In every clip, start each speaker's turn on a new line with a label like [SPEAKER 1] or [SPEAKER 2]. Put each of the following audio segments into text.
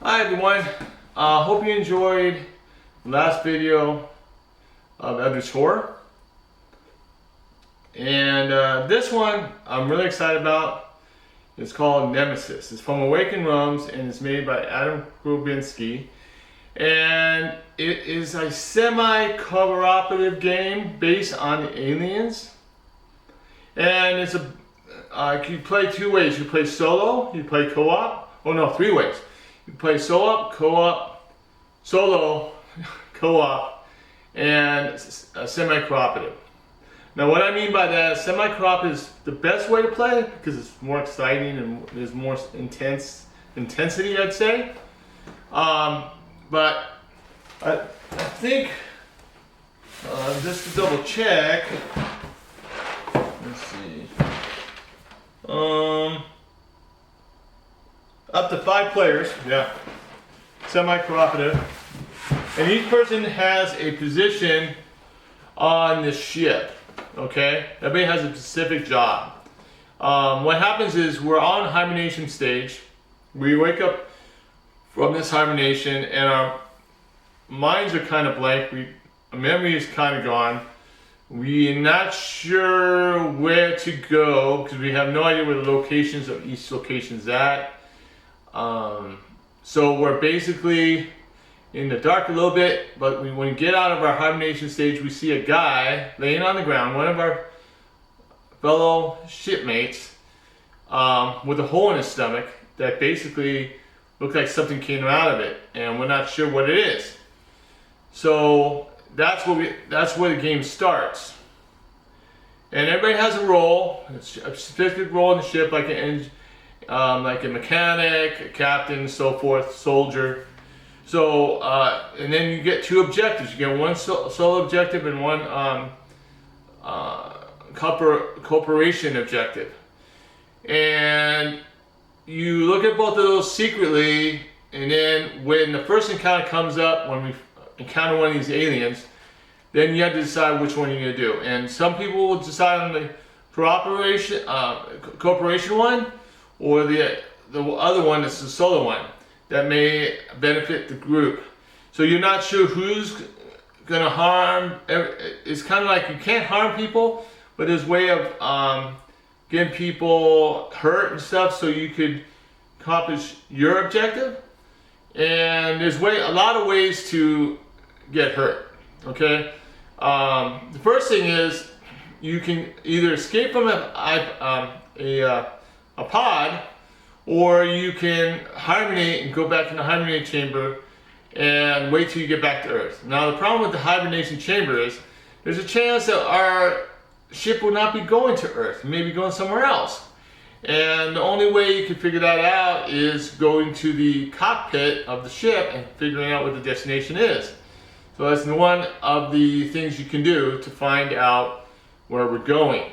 [SPEAKER 1] Hi everyone, hope you enjoyed the last video of Eldritch Horror. And this one I'm really excited about. It's called NEMESIS. It's from Awakened Realms and it's made by Adam Grobinski. And it is a semi-cooperative game based on the aliens. And it's you play two ways. You play solo, you play co-op. Oh no, three ways. You play solo, co-op, solo, co-op, and semi-cooperative. Now what I mean by that, semi-cooperative is the best way to play because it's more exciting and there's more intensity, I'd say. But I think, just to double check, let's see. Up to 5 players, yeah. Semi-cooperative. And each person has a position on the ship, okay? Everybody has a specific job. What happens is we're on hibernation stage. We wake up from this hibernation and our minds are kind of blank. Our memory is kind of gone. We're not sure where to go because we have no idea where the locations of each location is at. So we're basically in the dark a little bit, but when we get out of our hibernation stage, we see a guy laying on the ground, one of our fellow shipmates, with a hole in his stomach that basically looks like something came out of it, and we're not sure what it is. So that's where the game starts. And everybody has a role, a specific role in the ship, like a mechanic, a captain, so forth, soldier. So, and then you get 2 objectives. You get one solo objective and one cooperation objective. And you look at both of those secretly, and then when the first encounter comes up, when we encounter one of these aliens, then you have to decide which one you're going to do. And some people will decide on the cooperation one, or the other one that's the solo one that may benefit the group. So you're not sure who's going to harm. It's kind of like you can't harm people, but there's a way of getting people hurt and stuff so you could accomplish your objective. And there's a lot of ways to get hurt, okay? The first thing is you can either escape from a pod, or you can hibernate and go back in the hibernation chamber and wait till you get back to Earth. Now the problem with the hibernation chamber is there's a chance that our ship will not be going to Earth, maybe going somewhere else. And the only way you can figure that out is going to the cockpit of the ship and figuring out what the destination is. So that's one of the things you can do to find out where we're going.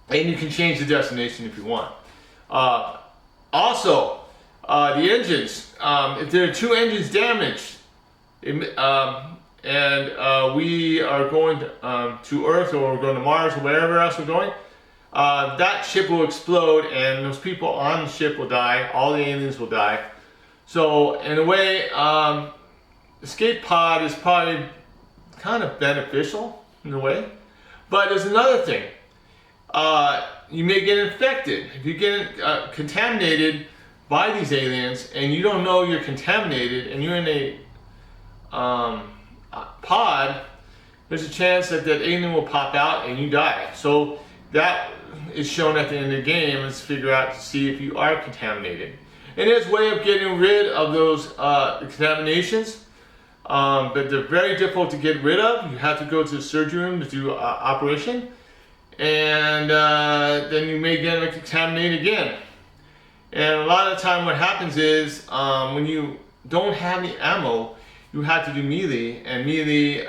[SPEAKER 1] And you can change the destination if you want. Also, the engines, if there are 2 engines damaged, and we are going to Earth, or we're going to Mars, or wherever else we're going, that ship will explode and those people on the ship will die, all the aliens will die. So in a way, escape pod is probably kind of beneficial in a way. But there's another thing. You may get infected. If you get contaminated by these aliens and you don't know you're contaminated and you're in a pod, there's a chance that that alien will pop out and you die. So that is shown at the end of the game, is figure out to see if you are contaminated. And there's a way of getting rid of those contaminations, but they're very difficult to get rid of. You have to go to the surgery room to do operation. And then you may get contaminated again. And a lot of the time what happens is when you don't have the ammo, you have to do melee, and melee,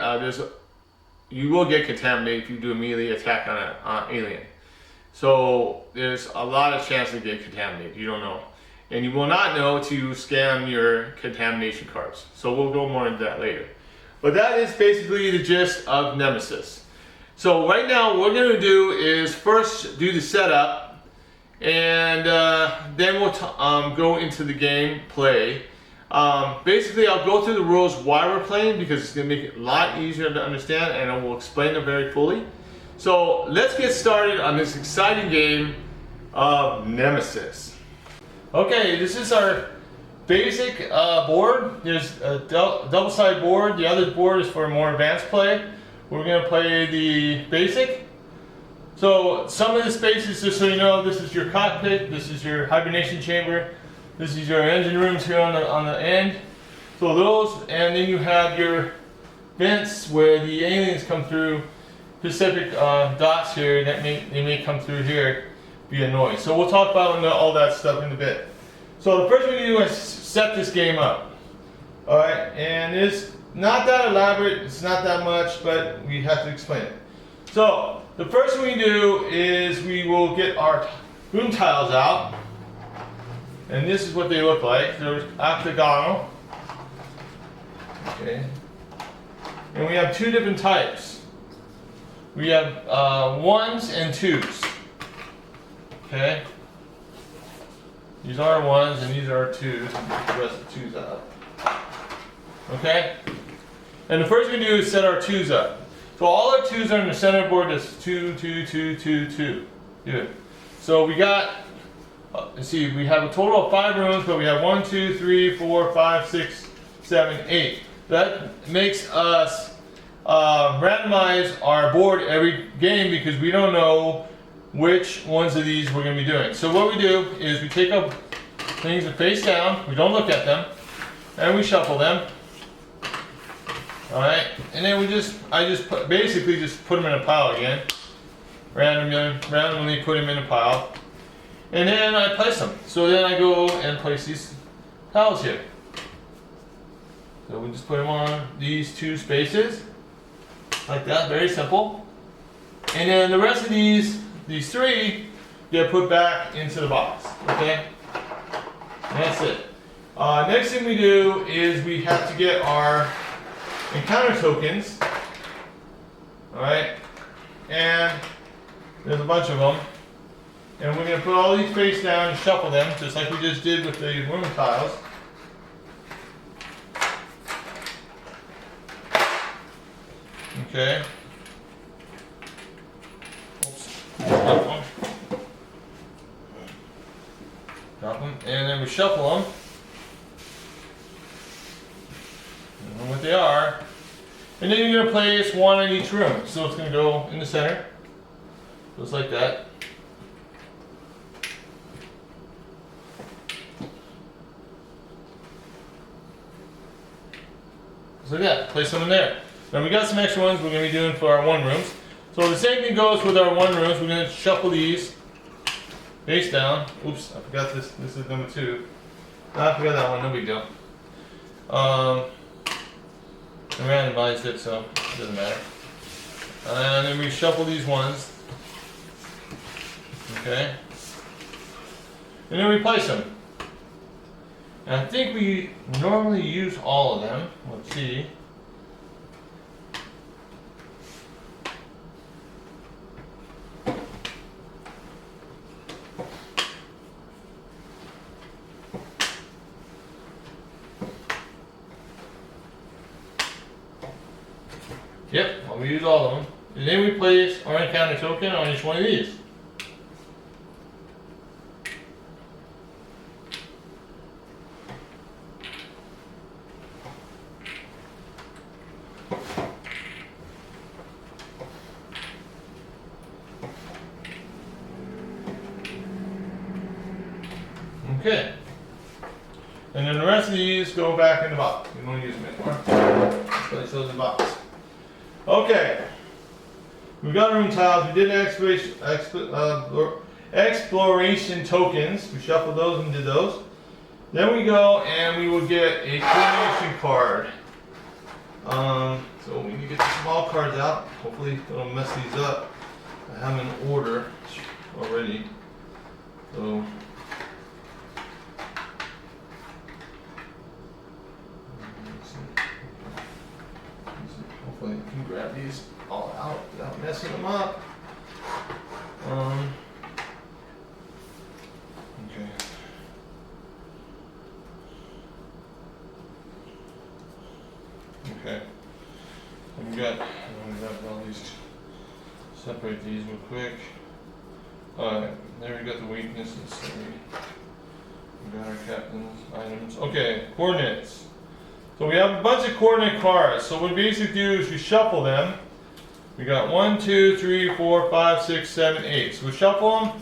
[SPEAKER 1] you will get contaminated if you do a melee attack on an alien. So there's a lot of chance to get contaminated, you don't know. And you will not know to scan your contamination cards. So we'll go more into that later. But that is basically the gist of NEMESIS. So right now what we're going to do is first do the setup, and then we'll go into the game play. Basically, I'll go through the rules why we're playing because it's going to make it a lot easier to understand, and I will explain them very fully. So let's get started on this exciting game of Nemesis. Okay, this is our basic board. There's a double-sided board. The other board is for more advanced play. We're going to play the basic. So some of the spaces, just so you know, this is your cockpit, this is your hibernation chamber, this is your engine rooms here on the end. So those, and then you have your vents where the aliens come through, specific dots here that they may come through here via noise. So we'll talk about all that stuff in a bit. So the first thing we do is set this game up. Alright, and it's not that elaborate, it's not that much, but we have to explain it. So the first thing we do is we will get our room tiles out. And this is what they look like. They're octagonal. Okay. And we have two different types. We have ones and twos. Okay. These are ones and these are twos. And get the rest of the twos out. Okay. And the first thing we do is set our twos up. So all our twos are in the center of the board. That's 2, 2, 2, 2, 2. Good. So we got, let's see, we have a total of 5 rooms, but we have 1, 2, 3, 4, 5, 6, 7, 8. That makes us randomize our board every game because we don't know which ones of these we're going to be doing. So what we do is we take up things face down, we don't look at them, and we shuffle them. Alright, and then basically just put them in a pile again. Randomly put them in a pile. And then I place them. So then I go and place these tiles here. So we just put them on these 2 spaces. Like that, very simple. And then the rest of these 3 get put back into the box. Okay? And that's it. Next thing we do is we have to get our encounter tokens. Alright? And there's a bunch of them. And we're going to put all these face down and shuffle them, just like we just did with the room tiles. Okay. Oops. Drop them. And then we shuffle them. I don't know what they are. And then you're going to place 1 in each room. So it's going to go in the center. Just like that. So yeah, place them in there. Now we got some extra ones we're going to be doing for our 1 rooms. So the same thing goes with our 1 rooms. We're going to shuffle these face down. Oops, I forgot this. This is number 2. I forgot that one. No big deal. I randomized it, so it doesn't matter. And then we shuffle these ones. Okay. And then we place them. And I think we normally use all of them. Let's see. Yep, we use all of them. And then we place our encounter token on each one of these. Okay. And then the rest of these go back in the box. We don't use them anymore. Place those in the box. Okay. We've got room tiles. We did exploration tokens. We shuffled those and did those. Then we go and we will get a coordination card. So we need to get the small cards out. Hopefully they don't mess these up. I have them in order already. So hopefully I can grab these all out without messing them up. Okay. got all these. Separate these real quick. Alright, there we got the weaknesses. We got our captain's items. Okay, coordinates. So we have a bunch of coordinate cards. So what we basically do is we shuffle them. We got 1, 2, 3, 4, 5, 6, 7, 8. So we shuffle them.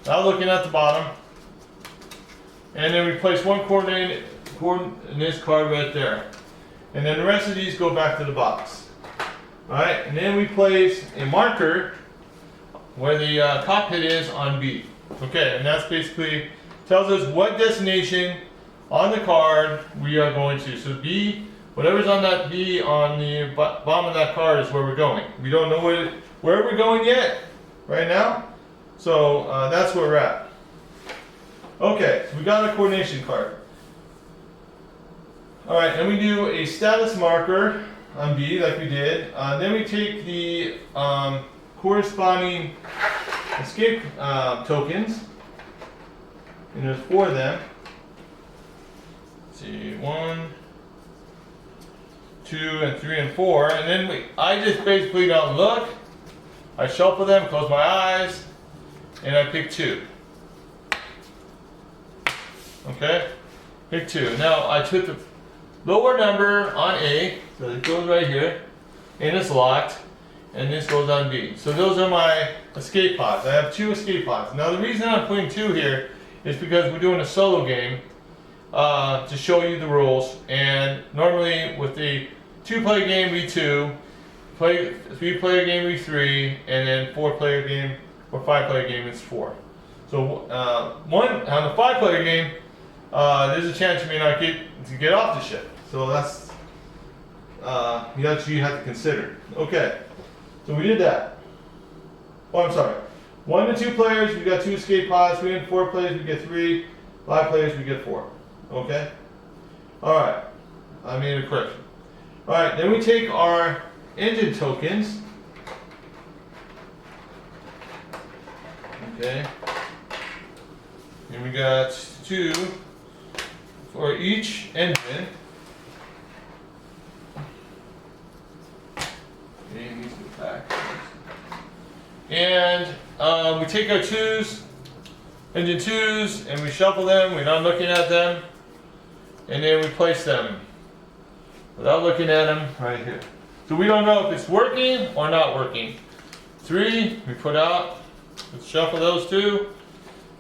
[SPEAKER 1] Now looking at the bottom. And then we place one coordinate in this card right there. And then the rest of these go back to the box. Alright, and then we place a marker where the cockpit is on B. Okay, and that's basically tells us what destination on the card we are going to. So B, whatever's on that B on the bottom of that card is where we're going. We don't know where we're going yet, right now. So that's where we're at. Okay, so we got a coordination card. Alright, and we do a status marker on B like we did. Then we take the corresponding escape tokens, and there's 4 of them. Let's see, 1, 2, and 3, and 4, and then I just basically don't look. I shuffle them, close my eyes, and I pick 2. Okay, pick 2. Now I took the lower number on A, so it goes right here, and it's locked, and this goes on B. So those are my escape pods. I have 2 escape pods. Now the reason I'm putting 2 here is because we're doing a solo game to show you the rules. And normally with the 2-player game we 2, 3-player game we 3, and then 4-player game or 5-player game is 4. So on the 5-player game, there's a chance you may not get off the ship. So that's you have to consider. Okay, so we did that. Oh, I'm sorry. 1 to 2 players, we got 2 escape pods. 3 and 4 players, we get 3. 5 players, we get 4. Okay. All right. I made a correction. All right. Then we take our engine tokens. Okay. And we got 2 for each engine. And we take our engine 2s, and we shuffle them. We're not looking at them, and then we place them without looking at them right here. So we don't know if it's working or not working. 3 we put out. Let's shuffle those 2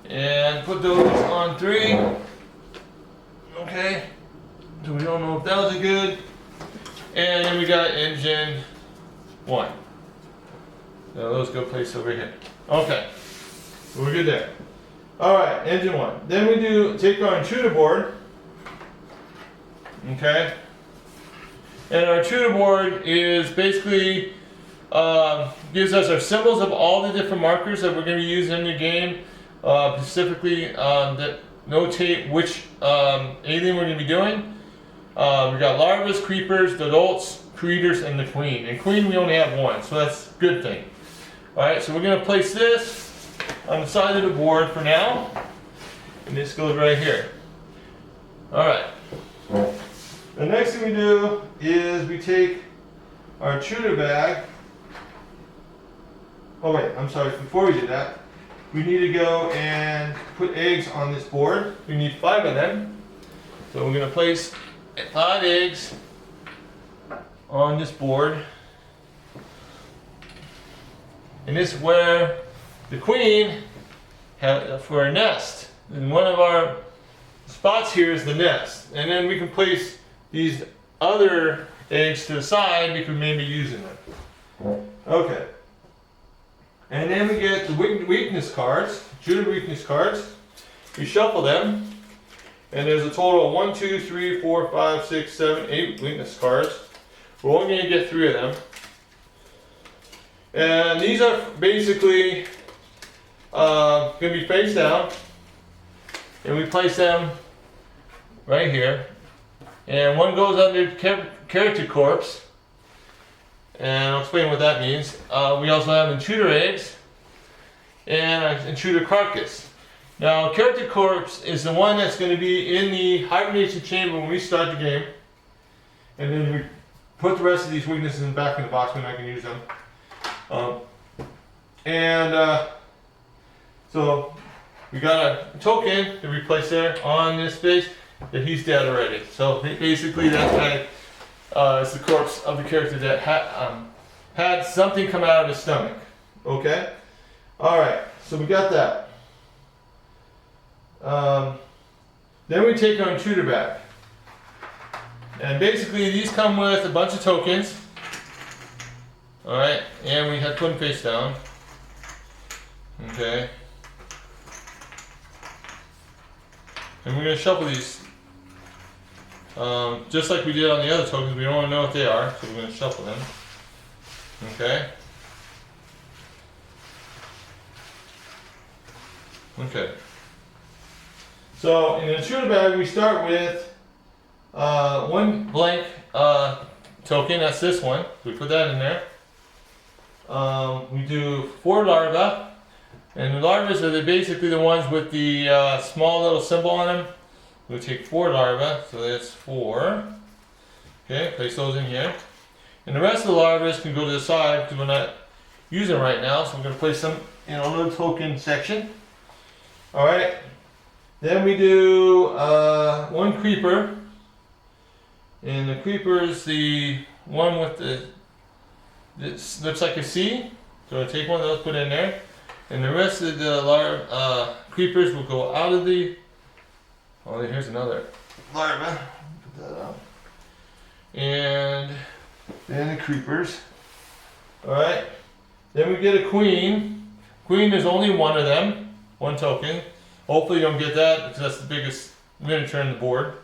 [SPEAKER 1] and put those on 3. Okay. So we don't know if those are good. And then we got engine 1. So those go placed over here. Okay, so we're good there. All right, engine 1. Then we take our intruder board. Okay, and our intruder board is basically gives us our symbols of all the different markers that we're going to use in the game, specifically that notate which alien we're going to be doing. We got larvas, creepers, the adults, creators, and the queen. And queen we only have 1, so that's a good thing. Alright, so we're going to place this on the side of the board for now. And this goes right here. Alright. The next thing we do is we take our intruder bag. Oh wait, I'm sorry, before we do that, we need to go and put eggs on this board. We need 5 of them. So we're going to place 5 eggs on this board. And this is where the queen has for a nest. And one of our spots here is the nest. And then we can place these other eggs to the side because we may be using them. Okay. And then we get the weakness cards, Judah weakness cards. We shuffle them. And there's a total of 1, 2, 3, 4, 5, 6, 7, 8 weakness cards. We're only going to get 3 of them. And these are basically going to be face down. And we place them right here. And one goes under character corpse. And I'll explain what that means. We also have intruder eggs and an intruder carcass. Now, character corpse is the one that's going to be in the hibernation chamber when we start the game. and then we put the rest of these weaknesses in the back of the box when I can use them. So we got a token to replace there on this base that he's dead already. So basically that guy is the corpse of the character that had something come out of his stomach. Okay? Alright, so we got that. Then we take our intruder back. And basically these come with a bunch of tokens. Alright, and we have to put them face down. Okay. And we're going to shuffle these. Just like we did on the other tokens, we don't want to know what they are, so we're going to shuffle them. Okay. Okay. So in the intruder bag, we start with one blank token. That's this one. We put that in there. We do 4 larvae, and the larvae are basically the ones with the small little symbol on them. We take 4 larvae, so that's 4. Okay, place those in here. And the rest of the larvae can go to the side because we're not using them right now, so we're going to place them in a little token section. Alright, then we do 1 creeper, and the creeper is the one with the, it looks like a C, so I take one of those, put it in there, and the rest of the creepers will go out of the, oh here's another larva, put that out, and then the creepers. Alright, then we get a queen. Queen is only one of them. 1 token. Hopefully you don't get that because that's the biggest miniature on the board.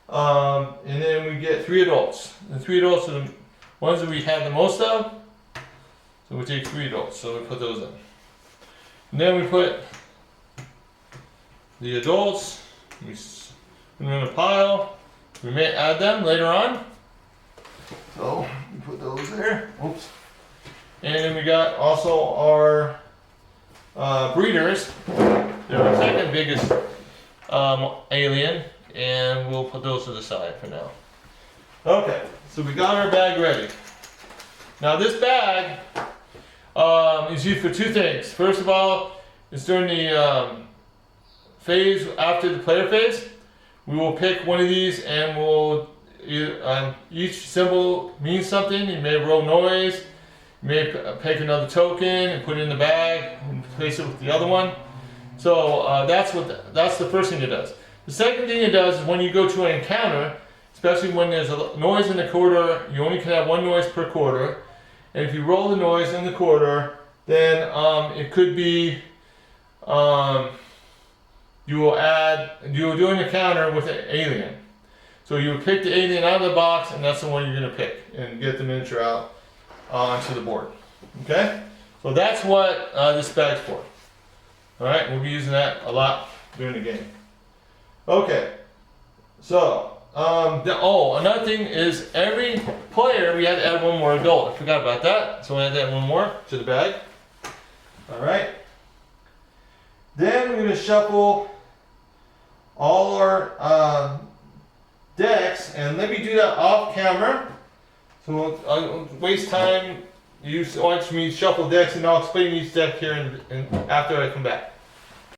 [SPEAKER 1] And then we get 3 adults. The 3 adults are the ones that we have the most of. So we take 3 adults. So we put those in. And then we put the adults. We put them in a pile. We may add them later on. So we put those there. Oops. And then we got also our breeders. They're our second biggest alien, and we'll put those to the side for now. Okay, so we got our bag ready. Now this bag is used for 2 things. First of all, it's during the phase after the player phase. We will pick one of these, and we'll each symbol means something. You may roll noise. You may pick another token and put it in the bag and place it with the other one. So that's the first thing it does. The second thing it does is when you go to an encounter, especially when there's a noise in the corridor, you only can have 1 noise per corridor. And if you roll the noise in the corridor, then it could be you will do an encounter with an alien. So you would pick the alien out of the box, and that's the one you're going to pick and get the miniature out onto the board. Okay? So that's what this bag's for. Alright, we'll be using that a lot during the game. Okay, so, another thing is every player we had to add 1 more adult. I forgot about that, so we had to add 1 more to the bag. Alright. Then we're going to shuffle all our decks, and let me do that off camera. So I won't waste time. You watch me shuffle decks, and I'll explain each deck here and after I come back.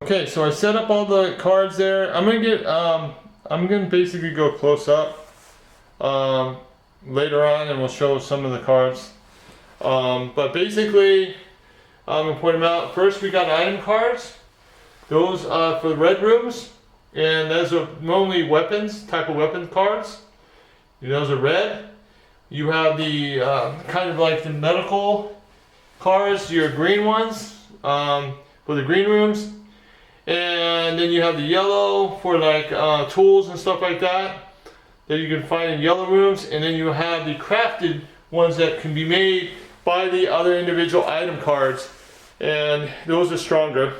[SPEAKER 1] Okay, so I set up all the cards there. I'm gonna basically go close up later on, and we'll show some of the cards. But basically, I'm gonna point them out. First, we got item cards. Those for the red rooms, and those are normally weapons, type of weapon cards. Those are red. You have the kind of like the medical cards, your green ones for the green rooms. And then you have the yellow for like tools and stuff like that you can find in yellow rooms. And then you have the crafted ones that can be made by the other individual item cards. And those are stronger.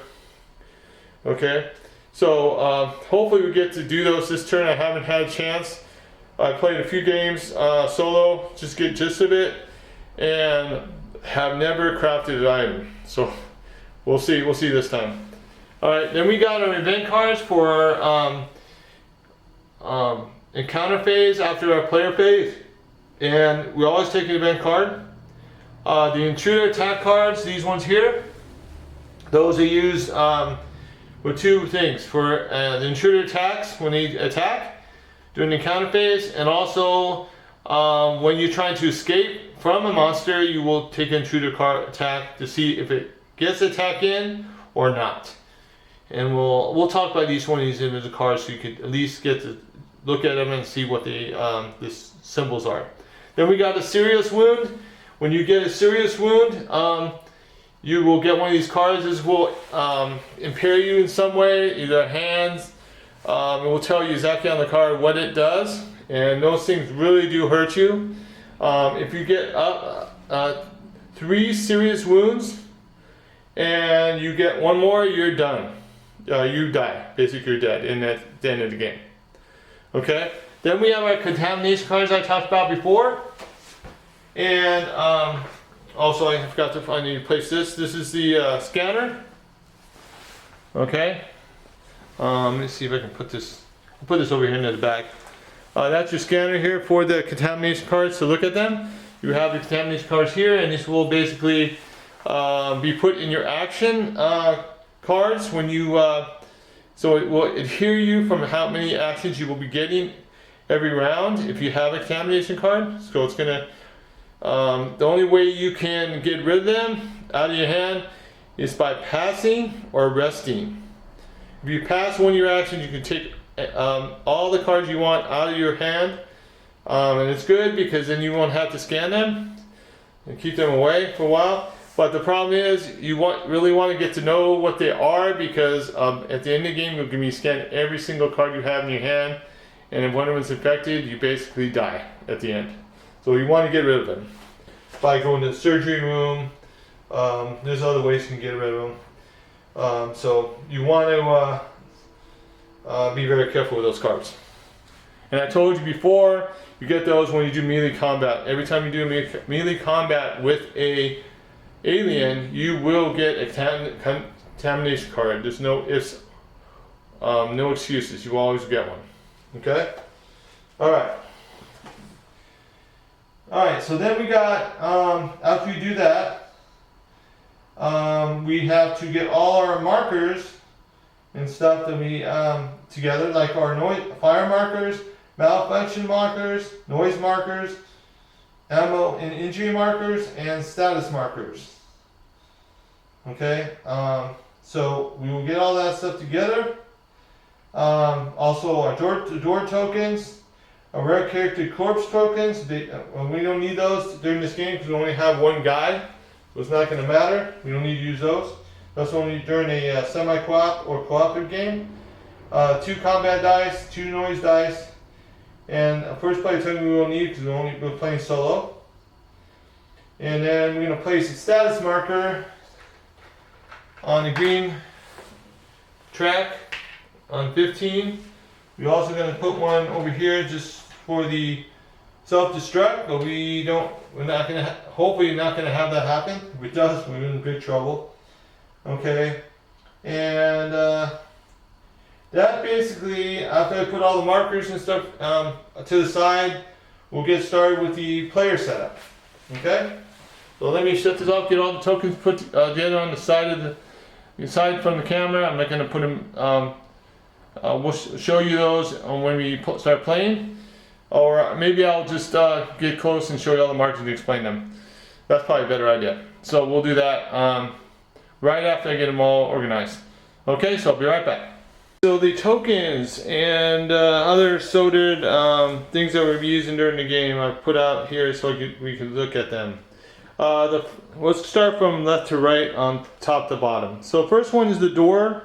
[SPEAKER 1] Okay, so hopefully we get to do those this turn. I haven't had a chance. I played a few games solo, just get gist of it, and have never crafted an item. So we'll see this time. Alright, then we got our event cards for encounter phase after our player phase. and we always take an event card. The intruder attack cards, these ones here, those are used with two things. For the intruder attacks when they attack during the encounter phase, and also when you're trying to escape from a monster, you will take an intruder card attack to see if it gets attack in or not. And we'll talk about each one of these individual cards so you could at least get to look at them and see what the symbols are. Then we got a serious wound. When you get a serious wound, you will get one of these cards. This will impair you in some way, either hands. It will tell you exactly on the card what it does, and those things really do hurt you. If you get 3 serious wounds and you get one more, you're done. You die. Basically, you're dead, and that's the end of the game. Okay? Then we have our contamination cards I talked about before. And also, I forgot to find you place this. This is the scanner. Okay? Let me see if I can put this. I'll put this over here into the back. That's your scanner here for the contamination cards. So look at them. You have the contamination cards here, and this will basically be put in your action cards when you. So it will adhere you from how many actions you will be getting every round if you have a contamination card. So it's gonna. The only way you can get rid of them out of your hand is by passing or resting. If you pass one of your actions, you can take all the cards you want out of your hand, and it's good because then you won't have to scan them and keep them away for a while. But the problem is you really want to get to know what they are, because at the end of the game you're going to be scanning every single card you have in your hand, and if one of them is infected, you basically die at the end. So you want to get rid of them by going to the surgery room. There's other ways you can get rid of them. So you want to be very careful with those cards. And I told you before, you get those when you do melee combat. Every time you do melee combat with a alien, you will get a contamination card. There's no ifs, no excuses. You will always get one. Okay? Alright. Alright, so then we got, after you do that, we have to get all our markers and stuff that we together, like our fire markers, malfunction markers, noise markers, ammo and injury markers, and status markers. Okay, so we will get all that stuff together. Also our door tokens, our rare character corpse tokens. We don't need those during this game because we only have one guy, so it's not going to matter. We don't need to use those. That's only during a semi-co-op or cooperative game. 2 combat dice, 2 noise dice, and a first player token we will need because we're playing solo. And then we're going to place a status marker on the green track on 15. We're also going to put one over here just for the self-destruct, but hopefully not going to have that happen. If it does, we're in big trouble. Okay, and that basically, after I put all the markers and stuff to the side, we'll get started with the player setup. Okay, so let me shut this off, get all the tokens put together on the side from the camera. I'm not going to put them. We'll show you those when we start playing, or maybe I'll just get close and show you all the markers and explain them. That's probably a better idea. So we'll do that right after I get them all organized. Okay, so I'll be right back. So the tokens and other soldered things that we're using during the game I put out here so we can look at them. Let's start from left to right on top to bottom. So first one is the door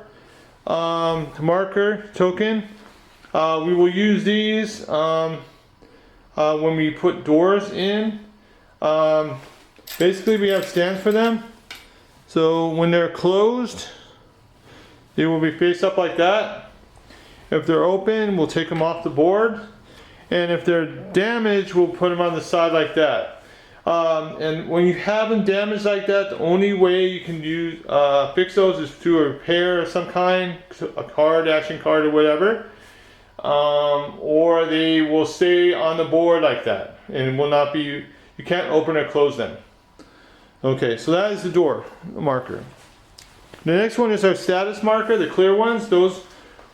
[SPEAKER 1] marker token. We will use these when we put doors in. Basically we have stands for them. So when they're closed, they will be face up like that. If they're open, we'll take them off the board. And if they're damaged, we'll put them on the side like that. And when you have them damaged like that, the only way you can fix those is through a repair of some kind, a card, action card or whatever. or they will stay on the board like that and will not be, you can't open or close them. Okay, so that is the door marker. The next one is our status marker, the clear ones. Those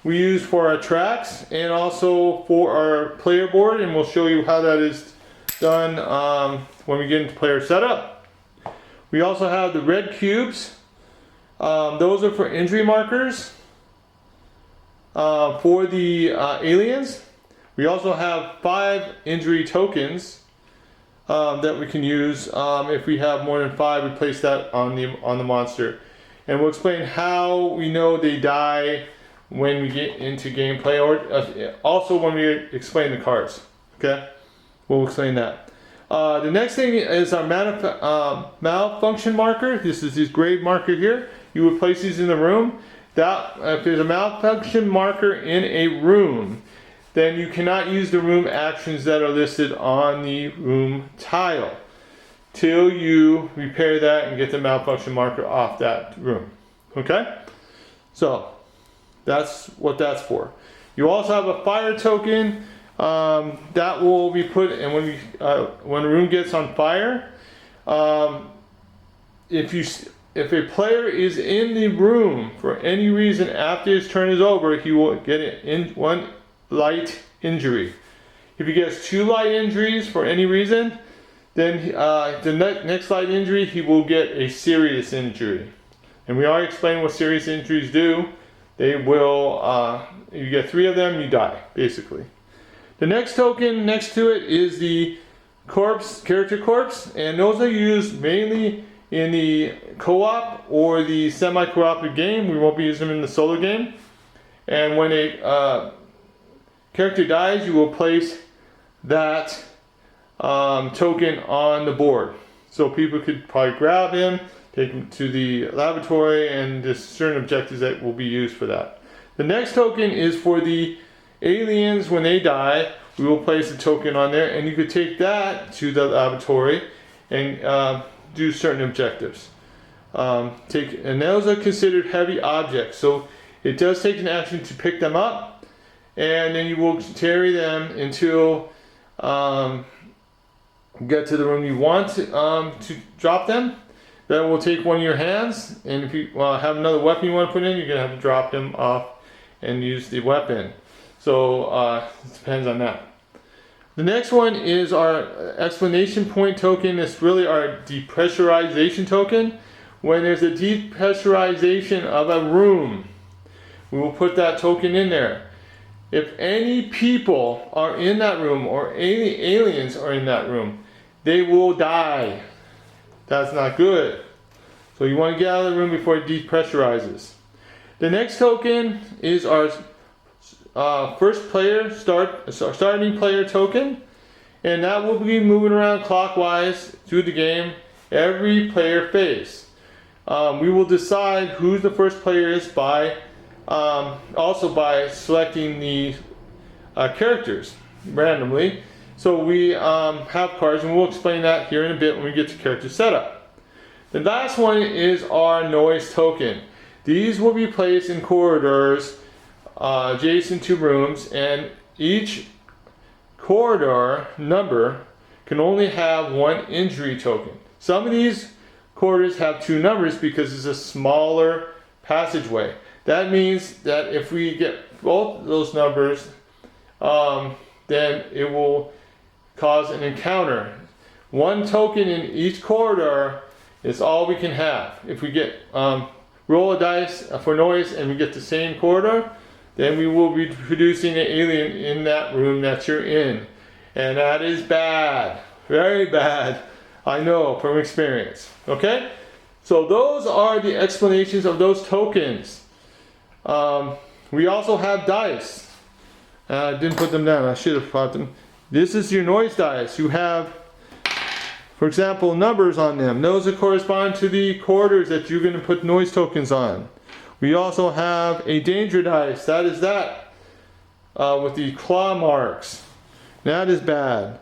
[SPEAKER 1] we use for our tracks and also for our player board, and we'll show you how that is done when we get into player setup. We also have the red cubes. Those are for injury markers for the aliens. We also have 5 injury tokens that we can use. If we have more than 5, we place that on the monster. And we'll explain how we know they die when we get into gameplay, or also when we explain the cards. Okay, we'll explain that. The next thing is our malfunction marker. This is this gray marker here. You would place these in the room. That if there's a malfunction marker in a room, then you cannot use the room actions that are listed on the room tile till you repair that and get the malfunction marker off that room. Okay? So that's what that's for. You also have a fire token that will be put in when a room gets on fire. If a player is in the room for any reason after his turn is over, he will get one light injury. If he gets 2 light injuries for any reason, then the next light injury, he will get a serious injury. And we already explained what serious injuries do. They will, you get 3 of them, you die, basically. The next token next to it is the character corpse, and those are used mainly in the co-op or the semi-cooperative game. We won't be using them in the solo game. And when a character dies, you will place that token on the board. So people could probably grab him, take him to the laboratory, and there's certain objectives that will be used for that. The next token is for the aliens. When they die, we will place a token on there, and you could take that to the laboratory and do certain objectives. And those are considered heavy objects, so it does take an action to pick them up, and then you will carry them until get to the room you want to drop them. Then we'll take one of your hands, and if you have another weapon you want to put in, you're going to have to drop them off and use the weapon. So it depends on that. The next one is our explanation point token. It's really our depressurization token. When there's a depressurization of a room, we will put that token in there. If any people are in that room or any aliens are in that room, they will die. That's not good. So you want to get out of the room before it depressurizes. The next token is our first player starting player token, and that will be moving around clockwise through the game every player phase. We will decide who the first player is by also by selecting the characters randomly. So we have cards, and we'll explain that here in a bit when we get to character setup. The last one is our noise token. These will be placed in corridors adjacent to rooms, and each corridor number can only have 1 injury token. Some of these corridors have 2 numbers because it's a smaller passageway. That means that if we get both those numbers, then it will cause an encounter. 1 token in each corridor is all we can have. If we get roll a dice for noise and we get the same corridor, then we will be producing an alien in that room that you're in. And that is bad. Very bad. I know from experience. Okay? So those are the explanations of those tokens. We also have dice. I didn't put them down. I should have put them. This is your noise dice. You have, for example, numbers on them. Those that correspond to the corridors that you're going to put noise tokens on. We also have a danger dice. That is that with the claw marks. That is bad.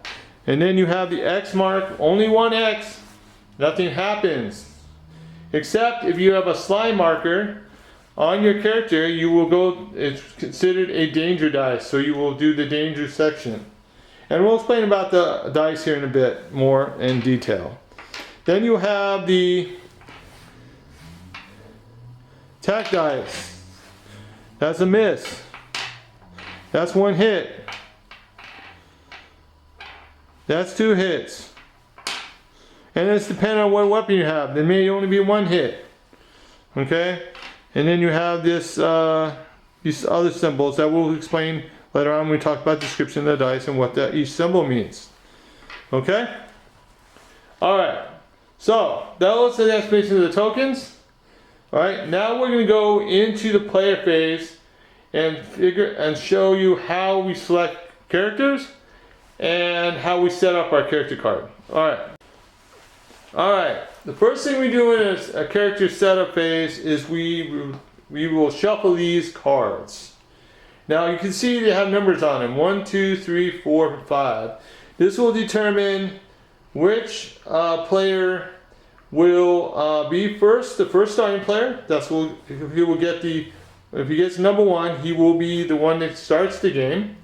[SPEAKER 1] And then you have the X mark. Only 1 X. Nothing happens. Except if you have a slime marker on your character, you will go, it's considered a danger dice, so you will do the danger section. And we'll explain about the dice here in a bit more in detail. Then you have the attack dice. That's a miss. That's 1 hit. That's 2 hits. And it's depending on what weapon you have. There may only be 1 hit. Okay? And then you have this, these other symbols that we'll explain later on when we talk about the description of the dice and what each symbol means. Okay? Alright. So, that was the explanation of the tokens. Alright, now we're going to go into the player phase and show you how we select characters and how we set up our character card. Alright, the first thing we do in a character setup phase is we will shuffle these cards. Now you can see they have numbers on them, 1, 2, 3, 4, 5. This will determine which player will be first, the first starting player. He will get if he gets number 1, he will be the one that starts the game.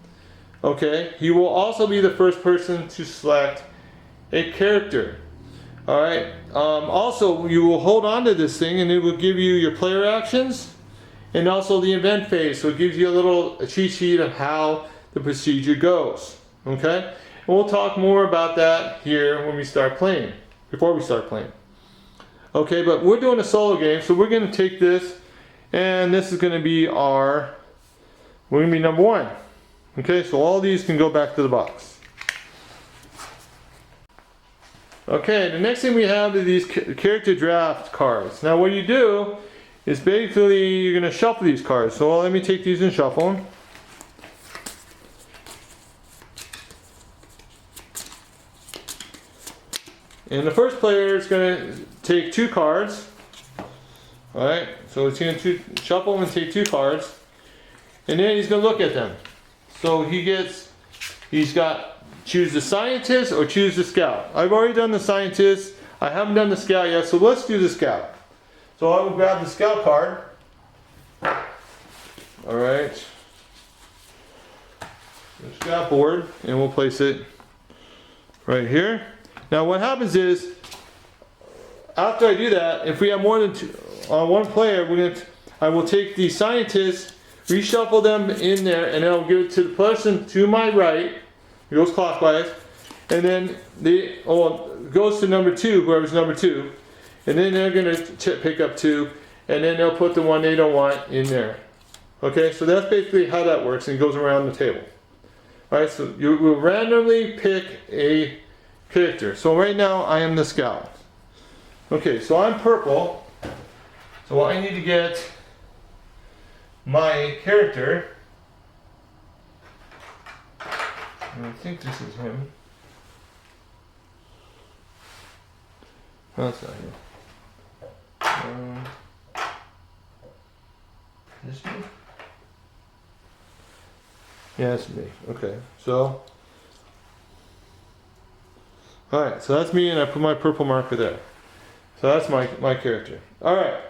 [SPEAKER 1] Okay, he will also be the first person to select a character. Alright, also you will hold on to this thing and it will give you your player actions and also the event phase. So it gives you a cheat sheet of how the procedure goes. Okay, and we'll talk more about that here when we start playing, before we start playing. Okay, but we're doing a solo game, so we're going to take this and this is going to be we're going to be number 1. Okay, so all these can go back to the box. Okay, the next thing we have is these character draft cards. Now what you do is basically you're going to shuffle these cards. So let me take these and shuffle them. And the first player is going to take 2 cards. Alright, so he's going to shuffle them and take 2 cards. And then he's going to look at them. So he's got choose the scientist or choose the scout. I've already done the scientist. I haven't done the scout yet, so let's do the scout. So I will grab the scout card. Alright. The scout board, and we'll place it right here. Now what happens is, after I do that, if we have more than 2 on one player, I will take the scientist, reshuffle them in there, and then I'll give it to the person to my right. It goes clockwise, and then it goes to number 2, whoever's number 2, and then they're going to pick up 2, and then they'll put the one they don't want in there. Okay, so that's basically how that works, and it goes around the table. Alright, so you will randomly pick a character. So right now I am the scout. Okay, so I'm purple, so I need to get my character. I think this is him. No, that's not him. This me? Yeah, it's me. Okay, so. Alright, so that's me, and I put my purple marker there. So that's my character. Alright.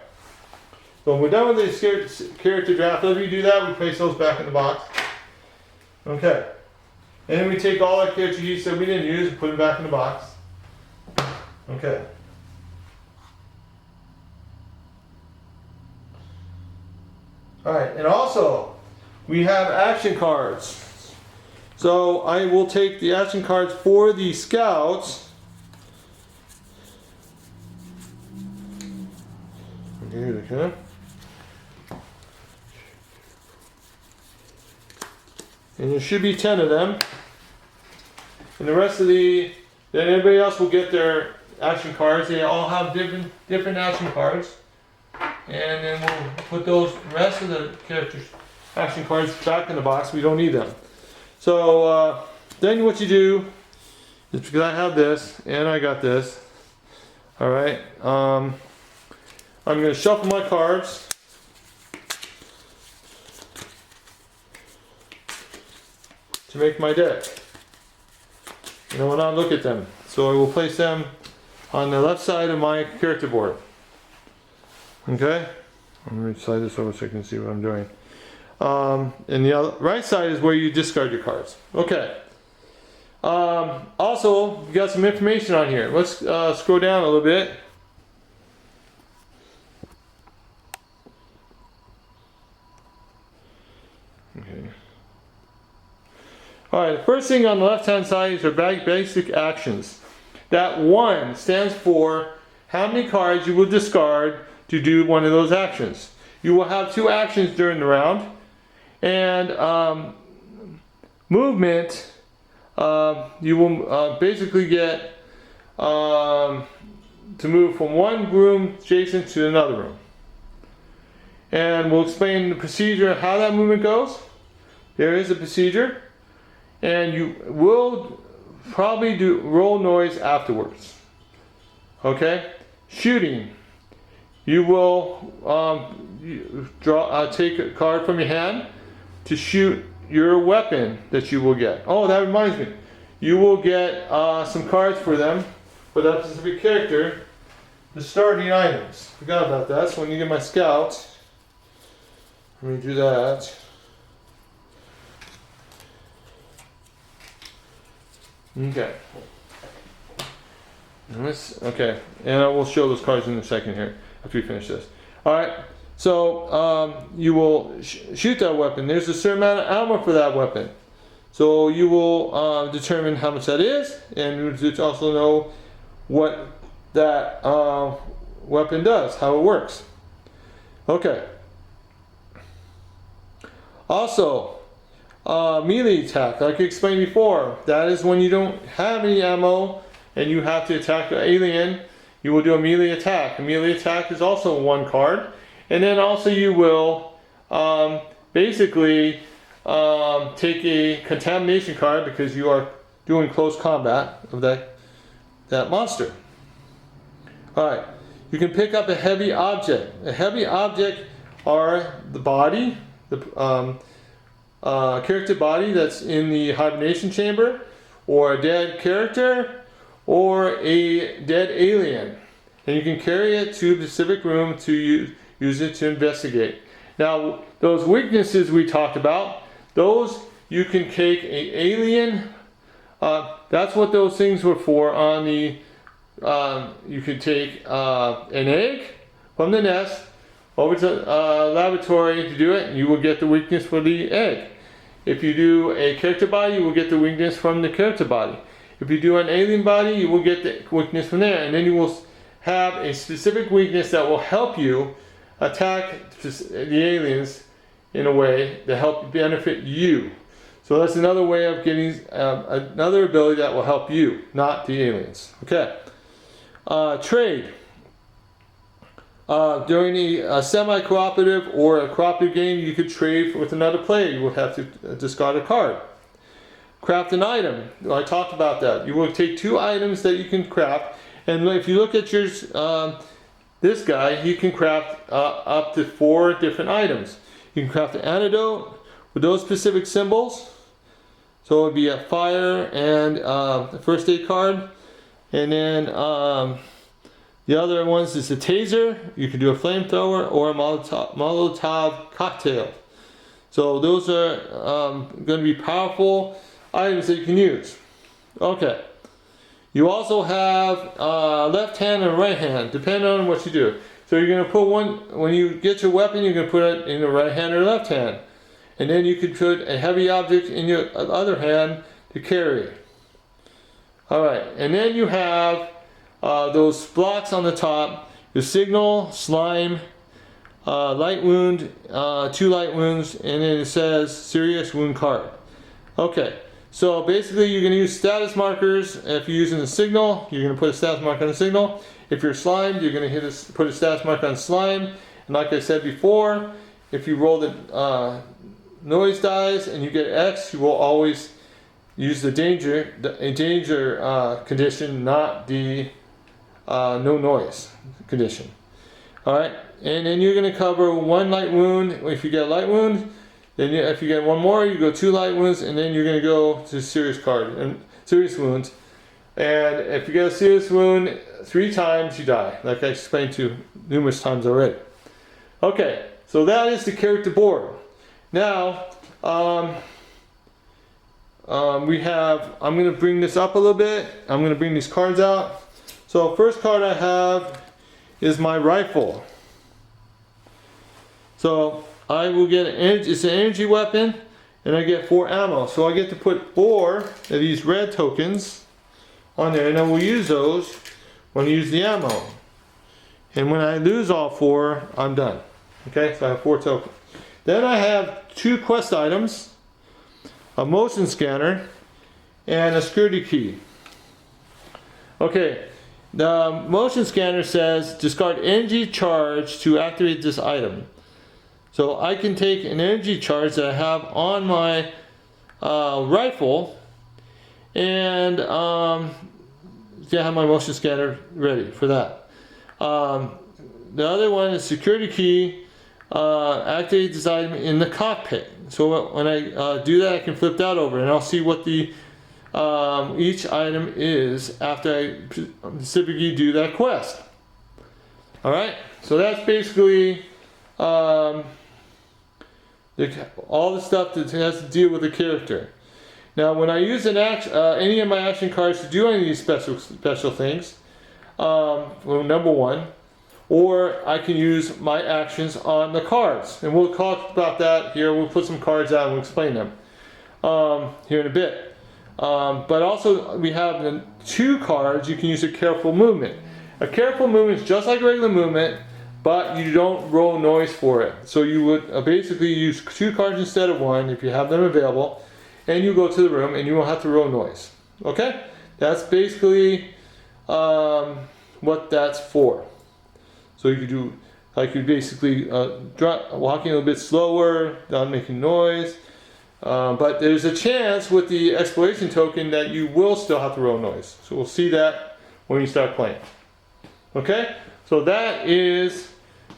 [SPEAKER 1] So when we're done with this character draft, as we do that, we place those back in the box. Okay. And then we take all our character sheets that we didn't use and put them back in the box. Okay. Alright, and also, we have action cards. So I will take the action cards for the scouts. Okay, here they come. And there should be 10 of them. And the rest of then everybody else will get their action cards. They all have different action cards. And then we'll put those rest of the characters' action cards back in the box. We don't need them. So then what you do is, because I have this and I got this. Alright. I'm going to shuffle my cards. To make my deck. And I will not look at them. So I will place them on the left side of my character board. Okay? I'm going to slide this over so I can see what I'm doing. And the right side is where you discard your cards. Okay. Also, you got some information on here. Let's scroll down a little bit. Okay. Alright, the first thing on the left hand side is our basic actions. That 1 stands for how many cards you will discard to do one of those actions. You will have 2 actions during the round. And movement, you will basically get to move from one room adjacent to another room. And we'll explain the procedure of how that movement goes. There is a procedure. And you will probably do roll noise afterwards. Okay? Shooting. You will take a card from your hand to shoot your weapon that you will get. Oh, that reminds me. You will get some cards for them, for that specific character. The starting items. Forgot about that. So when you get my scout, let me do that. Okay. Okay, and I will show those cards in a second here after we finish this. Alright, so you will shoot that weapon. There's a certain amount of ammo for that weapon. So you will determine how much that is, and you also know what that weapon does, how it works. Okay. Also, melee attack, like I explained before, that is when you don't have any ammo and you have to attack the alien, you will do a melee attack. A melee attack is also 1 card. And then also you will basically take a contamination card because you are doing close combat of that monster. Alright, you can pick up a heavy object. A heavy object are the body, the character body that's in the hibernation chamber, or a dead character, or a dead alien. And you can carry it to a specific room to use it to investigate. Now, those weaknesses we talked about, those you can take an alien, that's what those things were for on the, you could take an egg from the nest over to laboratory to do it, and you will get the weakness for the egg. If you do a character body, you will get the weakness from the character body. If you do an alien body, you will get the weakness from there, and then you will have a specific weakness that will help you attack the aliens in a way to help benefit you. So that's another way of getting another ability that will help you, not the aliens. Okay. Trade. During a semi-cooperative or a cooperative game, you could trade with another player. You would have to discard a card. Craft an item. I talked about that. You will take 2 items that you can craft, and if you look at yours, this guy, he can craft up to 4 different items. You can craft an antidote with those specific symbols. So it would be a fire and a first aid card, and then the other ones is a taser. You can do a flamethrower or a Molotov cocktail. So those are going to be powerful items that you can use. Okay. You also have left hand and right hand, depending on what you do. So you're going to put one, when you get your weapon, you're going to put it in the right hand or left hand. And then you could put a heavy object in your other hand to carry. Alright, and then you have those blocks on the top, your signal, slime, light wound, 2 light wounds, and then it says serious wound card. Okay, so basically you're going to use status markers. If you're using the signal, you're going to put a status mark on the signal. If you're slimed, you're going to put a status mark on slime. And like I said before, if you roll the noise dice and you get X, you will always use the danger condition, not the no noise condition. Alright, and then you're going to cover 1 light wound. If you get a light wound, then if you get 1 more, you go 2 light wounds, and then you're going to go to serious card and serious wounds. And if you get a serious wound 3 times, you die, like I explained to you numerous times already. Okay, so that is the character board. Now, we have, I'm going to bring this up a little bit. I'm going to bring these cards out. So first card I have is my rifle. So I will get it's an energy weapon, and I get 4 ammo. So I get to put 4 of these red tokens on there, and I will use those when I use the ammo. And when I lose all 4, I'm done. Okay, so I have 4 tokens. Then I have 2 quest items, a motion scanner, and a security key. Okay, the motion scanner says discard energy charge to activate this item. So I can take an energy charge that I have on my rifle, and I have my motion scanner ready for that. The other one is security key. Activate this item in the cockpit. So when I do that, I can flip that over, and I'll see what the each item is after I specifically do that quest. All right. So that's basically all the stuff that has to deal with the character. Now, when I use any of my action cards to do any of these special things, well, number 1. Or I can use my actions on the cards. And we'll talk about that here. We'll put some cards out and we'll explain them here in a bit. But also we have the 2 cards you can use a careful movement. A careful movement is just like a regular movement, but you don't roll noise for it. So you would basically use 2 cards instead of 1 if you have them available. And you go to the room and you won't have to roll noise. Okay? That's basically what that's for. So you could do, like you basically walking a little bit slower, not making noise. But there's a chance with the exploration token that you will still have to roll noise. So we'll see that when you start playing. Okay? So that is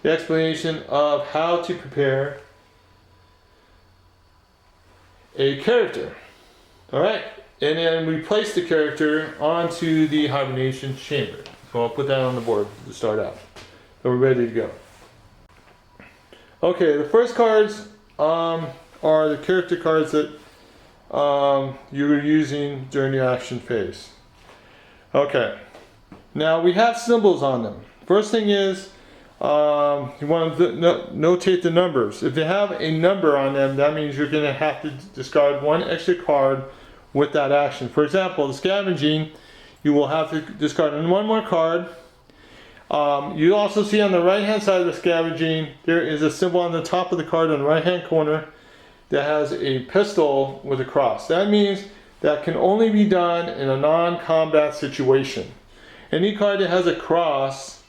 [SPEAKER 1] the explanation of how to prepare a character. Alright? And then we place the character onto the hibernation chamber. So I'll put that on the board to start out. So we're ready to go. Okay, the first cards are the character cards that you were using during the action phase. Okay, now we have symbols on them. First thing is you want to notate the numbers. If they have a number on them, that means you're going to have to discard 1 extra card with that action. For example, the scavenging, you will have to discard 1 more card. You also see on the right hand side of the scavenging, there is a symbol on the top of the card on the right hand corner that has a pistol with a cross. That means that can only be done in a non-combat situation. Any card that has a cross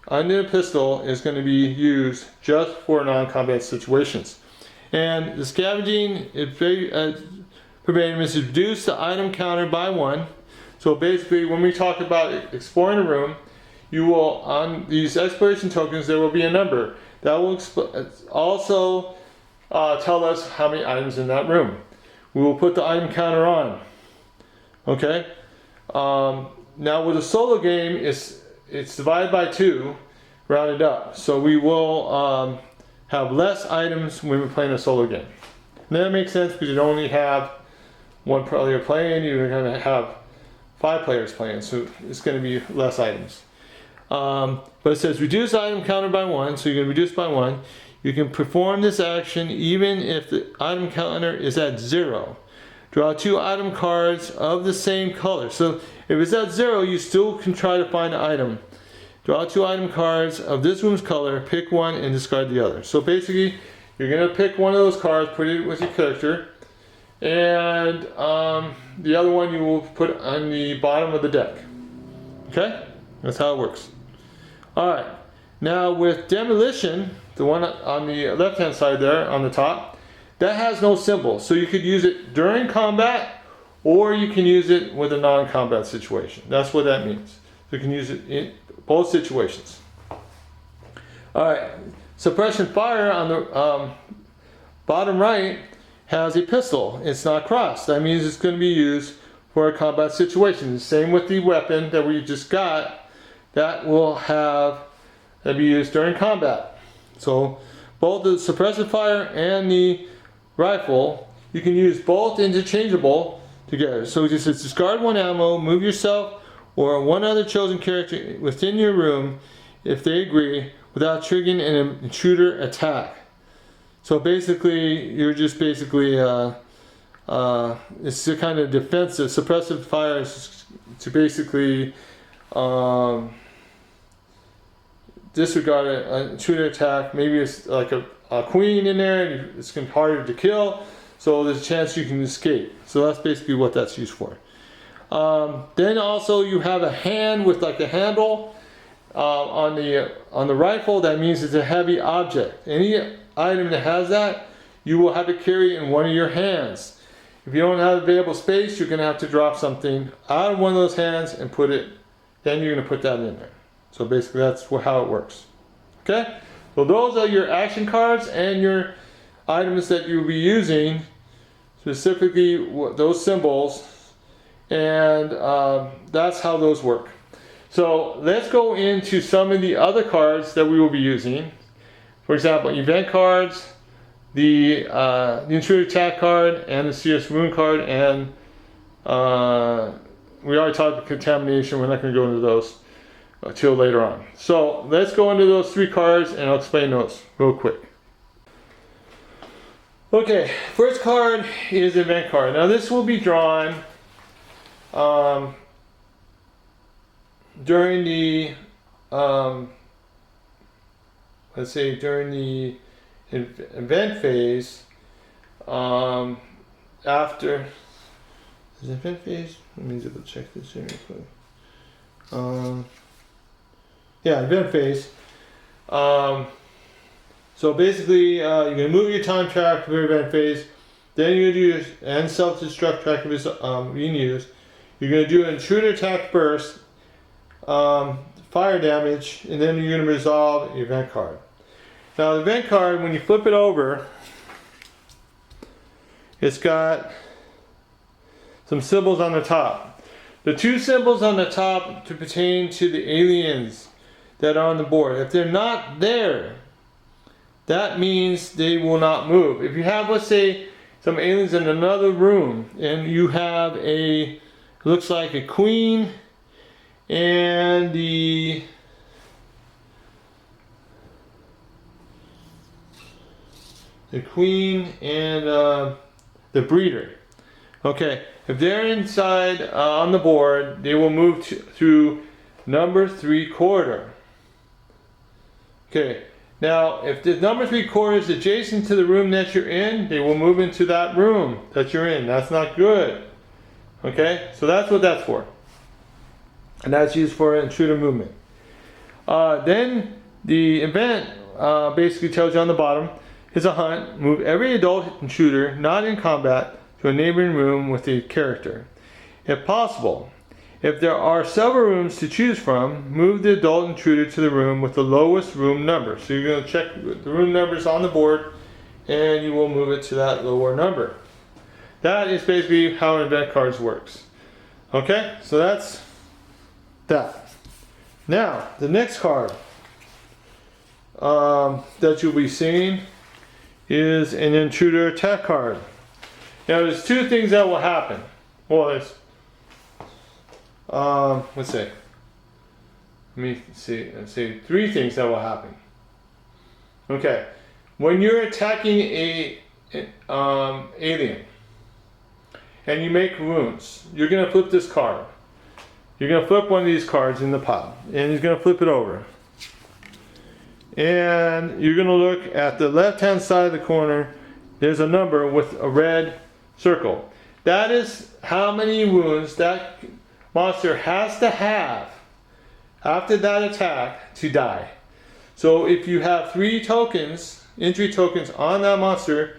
[SPEAKER 1] under the pistol is going to be used just for non-combat situations. And the scavenging is very verbatim is to reduce the item counter by 1. So basically, when we talk about exploring a room, you will, on these exploration tokens, there will be a number that will also tell us how many items in that room. We will put the item counter on. Okay. Now with a solo game, it's divided by 2, rounded up. So we will have less items when we're playing a solo game. And that makes sense because you don't only have 1 player playing. You're going to have 5 players playing, so it's going to be less items. But it says reduce item counter by 1, so you're going to reduce by 1. You can perform this action even if the item counter is at 0. Draw 2 item cards of the same color. So if it's at 0, you still can try to find an item. Draw 2 item cards of this room's color, pick 1 and discard the other. So basically, you're going to pick one of those cards, put it with your character, and the other one you will put on the bottom of the deck. Okay? That's how it works. Alright, now with demolition, the one on the left hand side there on the top, that has no symbol. So you could use it during combat, or you can use it with a non-combat situation. That's what that means. So you can use it in both situations. Alright, suppression fire on the bottom right has a pistol. It's not crossed. That means it's going to be used for a combat situation. The same with the weapon that we just got. That will be used during combat. So both the suppressive fire and the rifle, you can use both interchangeable together. So just discard one ammo, move yourself or one other chosen character within your room if they agree without triggering an intruder attack. So basically, you're just basically, it's a kind of defensive, suppressive fire to basically disregard an intruder attack. Maybe it's like a queen in there and it's harder to kill, so there's a chance you can escape. So that's basically what that's used for. Then also you have a hand with like a handle on the rifle. That means it's a heavy object. Any item that has that, you will have to carry in one of your hands. If you don't have available space, you're going to have to drop something out of one of those hands and put it, then you're going to put that in there. So basically that's how it works. Okay? So those are your action cards and your items that you'll be using, specifically those symbols, and that's how those work. So let's go into some of the other cards that we will be using. For example, event cards, the intruder attack card, and the serious wound card, and we already talked about contamination. We're not going to go into those until later on. So let's go into those three cards and I'll explain those real quick. Okay, first card is event card. Now this will be drawn during the let's say during the event phase, after is it event phase? Let me double check this here real quick. Yeah, event phase. So basically, you're gonna move your time track for event phase. Then you're gonna do and self-destruct track if it's being used. You're gonna do an intruder attack burst, fire damage, and then you're gonna resolve the event card. Now the event card, when you flip it over, it's got some symbols on the top. The two symbols on the top to pertain to the aliens that are on the board. If they're not there, that means they will not move. If you have, let's say, some aliens in another room and you have it looks like a queen and the queen and the breeder. Okay, if they're inside on the board, they will move through number 3 corridor. Okay, now if the number 3 corridor is adjacent to the room that you're in, they will move into that room that you're in. That's not good. Okay, so that's what that's for. And that's used for intruder movement. Then the event basically tells you on the bottom is a hunt. Move every adult intruder not in combat to a neighboring room with a character. If possible, if there are several rooms to choose from, move the adult intruder to the room with the lowest room number. So you're going to check the room numbers on the board and you will move it to that lower number. That is basically how event cards works. Okay, so that's that. Now, the next card that you'll be seeing is an intruder attack card. Now, there's two things that will happen. Well, there's let's see, three things that will happen. Okay, when you're attacking a alien and you make wounds, you're gonna flip this card. You're gonna flip one of these cards in the pile, and you're gonna flip it over. And you're gonna look at the left-hand side of the corner. There's a number with a red circle. That is how many wounds that monster has to have after that attack to die. So if you have 3 tokens, injury tokens on that monster,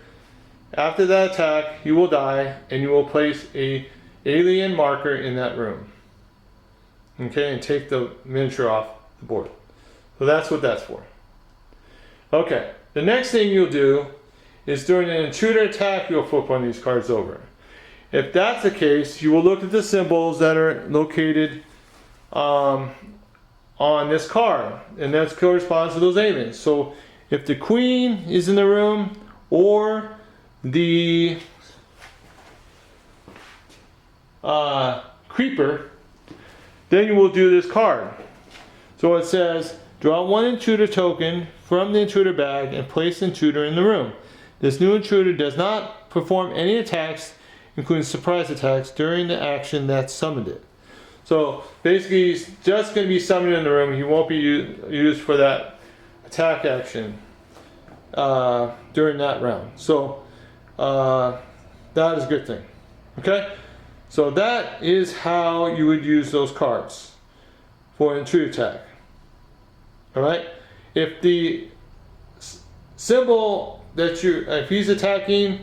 [SPEAKER 1] after that attack, you will die and you will place a alien marker in that room. Okay, and take the miniature off the board. So that's what that's for. Okay, the next thing you'll do is during an intruder attack, you'll flip one of these cards over. If that's the case, you will look at the symbols that are located on this card, and that corresponds to those aliens. So If the queen is in the room or the creeper, then you will do this card. So it says, draw one intruder token from the intruder bag and place the intruder in the room. This new intruder does not perform any attacks, including surprise attacks, during the action that summoned it. So basically, he's just going to be summoned in the room. He won't be used for that attack action during that round. So that is a good thing. Okay? So that is how you would use those cards for an intruder attack. Alright? If the symbol that if he's attacking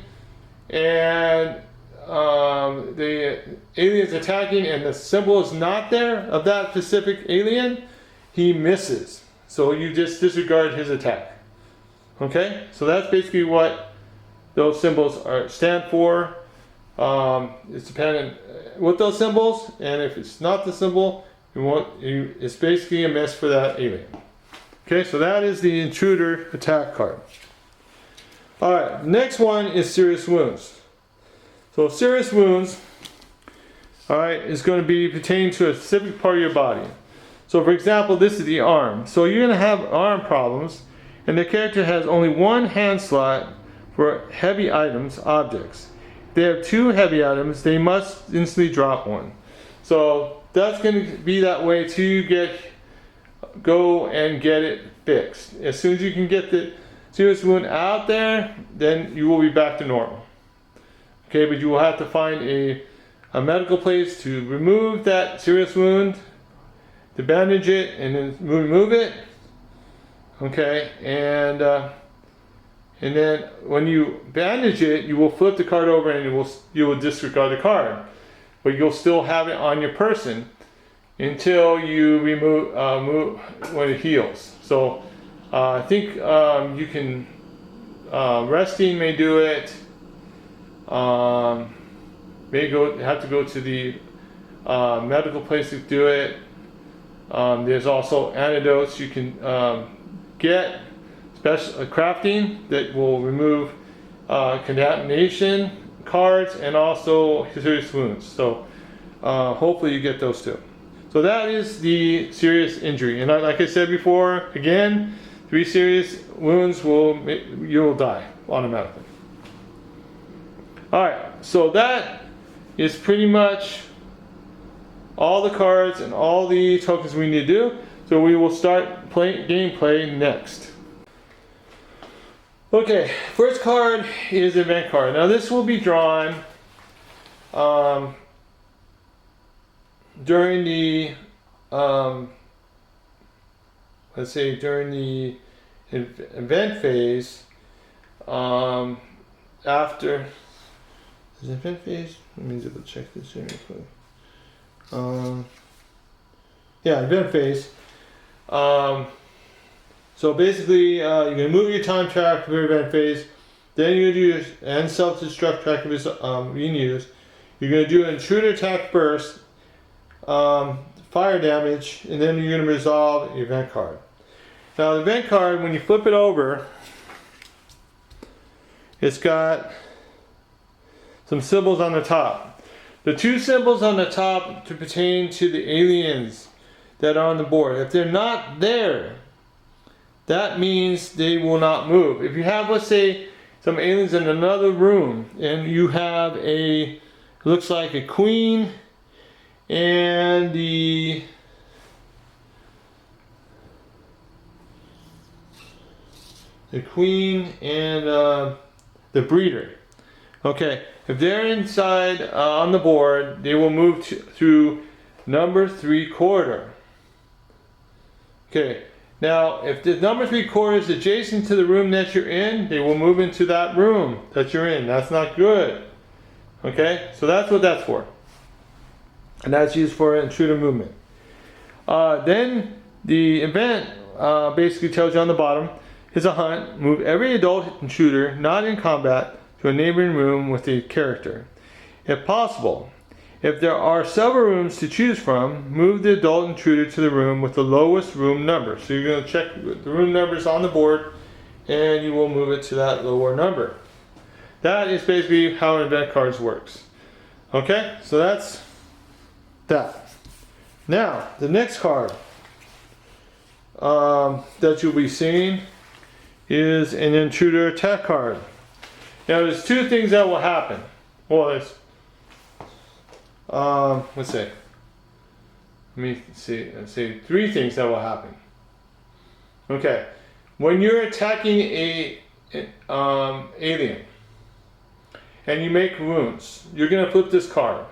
[SPEAKER 1] and the alien's attacking and the symbol is not there of that specific alien, he misses. So you just disregard his attack. Okay? So that's basically what those symbols stand for. It's dependent with those symbols, and if it's not the symbol, it's basically a miss for that alien. Okay, so that is the intruder attack card. Alright, next one is serious wounds. So serious wounds, alright, is going to be pertaining to a specific part of your body. So for example, this is the arm. So you're going to have arm problems, and the character has only one hand slot for heavy items, objects. If they have two heavy items, they must instantly drop one. So that's going to be that way till you go and get it fixed. As soon as you can get the serious wound out there, then you will be back to normal. Okay, but you will have to find a medical place to remove that serious wound, to bandage it, and then remove it. Okay, and then when you bandage it, you will flip the card over and you will disregard the card, but you'll still have it on your person until you move when it heals. So I think you can resting may do it. May have to go to the medical place to do it. There's also antidotes you can get, special crafting that will remove contamination cards and also serious wounds. So hopefully you get those too. So that is the serious injury, and like I said before, again, 3 serious wounds you will die automatically. Alright, so that is pretty much all the cards and all the tokens we need to do. So we will start gameplay next. Okay, first card is the event card. Now this will be drawn during the let's say during the event phase. After is it event phase? Let me double check this here real quick. Yeah, event phase. So basically, you're going to move your time track for event phase. Then you're going to do and self-destruct track if it's being used. You're going to do an intruder attack burst, fire damage, and then you're going to resolve the event card. Now the event card, when you flip it over, it's got some symbols on the top. The 2 symbols on the top to pertain to the aliens that are on the board. If they're not there, that means they will not move. If you have, let's say, some aliens in another room, and you have looks like a queen and the queen and the breeder. Okay, if they're inside on the board, they will move through number 3 corridor. Okay, now if the number 3 corridor is adjacent to the room that you're in, they will move into that room that you're in. That's not good. Okay, so that's what that's for. And that's used for intruder movement. Then the event basically tells you on the bottom is a hunt. Move every adult intruder not in combat to a neighboring room with a character. If possible, if there are several rooms to choose from, move the adult intruder to the room with the lowest room number. So you're going to check the room numbers on the board and you will move it to that lower number. That is basically how event cards works. Okay, so that's that. Now, the next card that you'll be seeing is an intruder attack card. Now, there's two things that will happen. Well, there's, let's see. Let's see, three things that will happen. Okay, when you're attacking a alien and you make wounds, you're going to flip this card.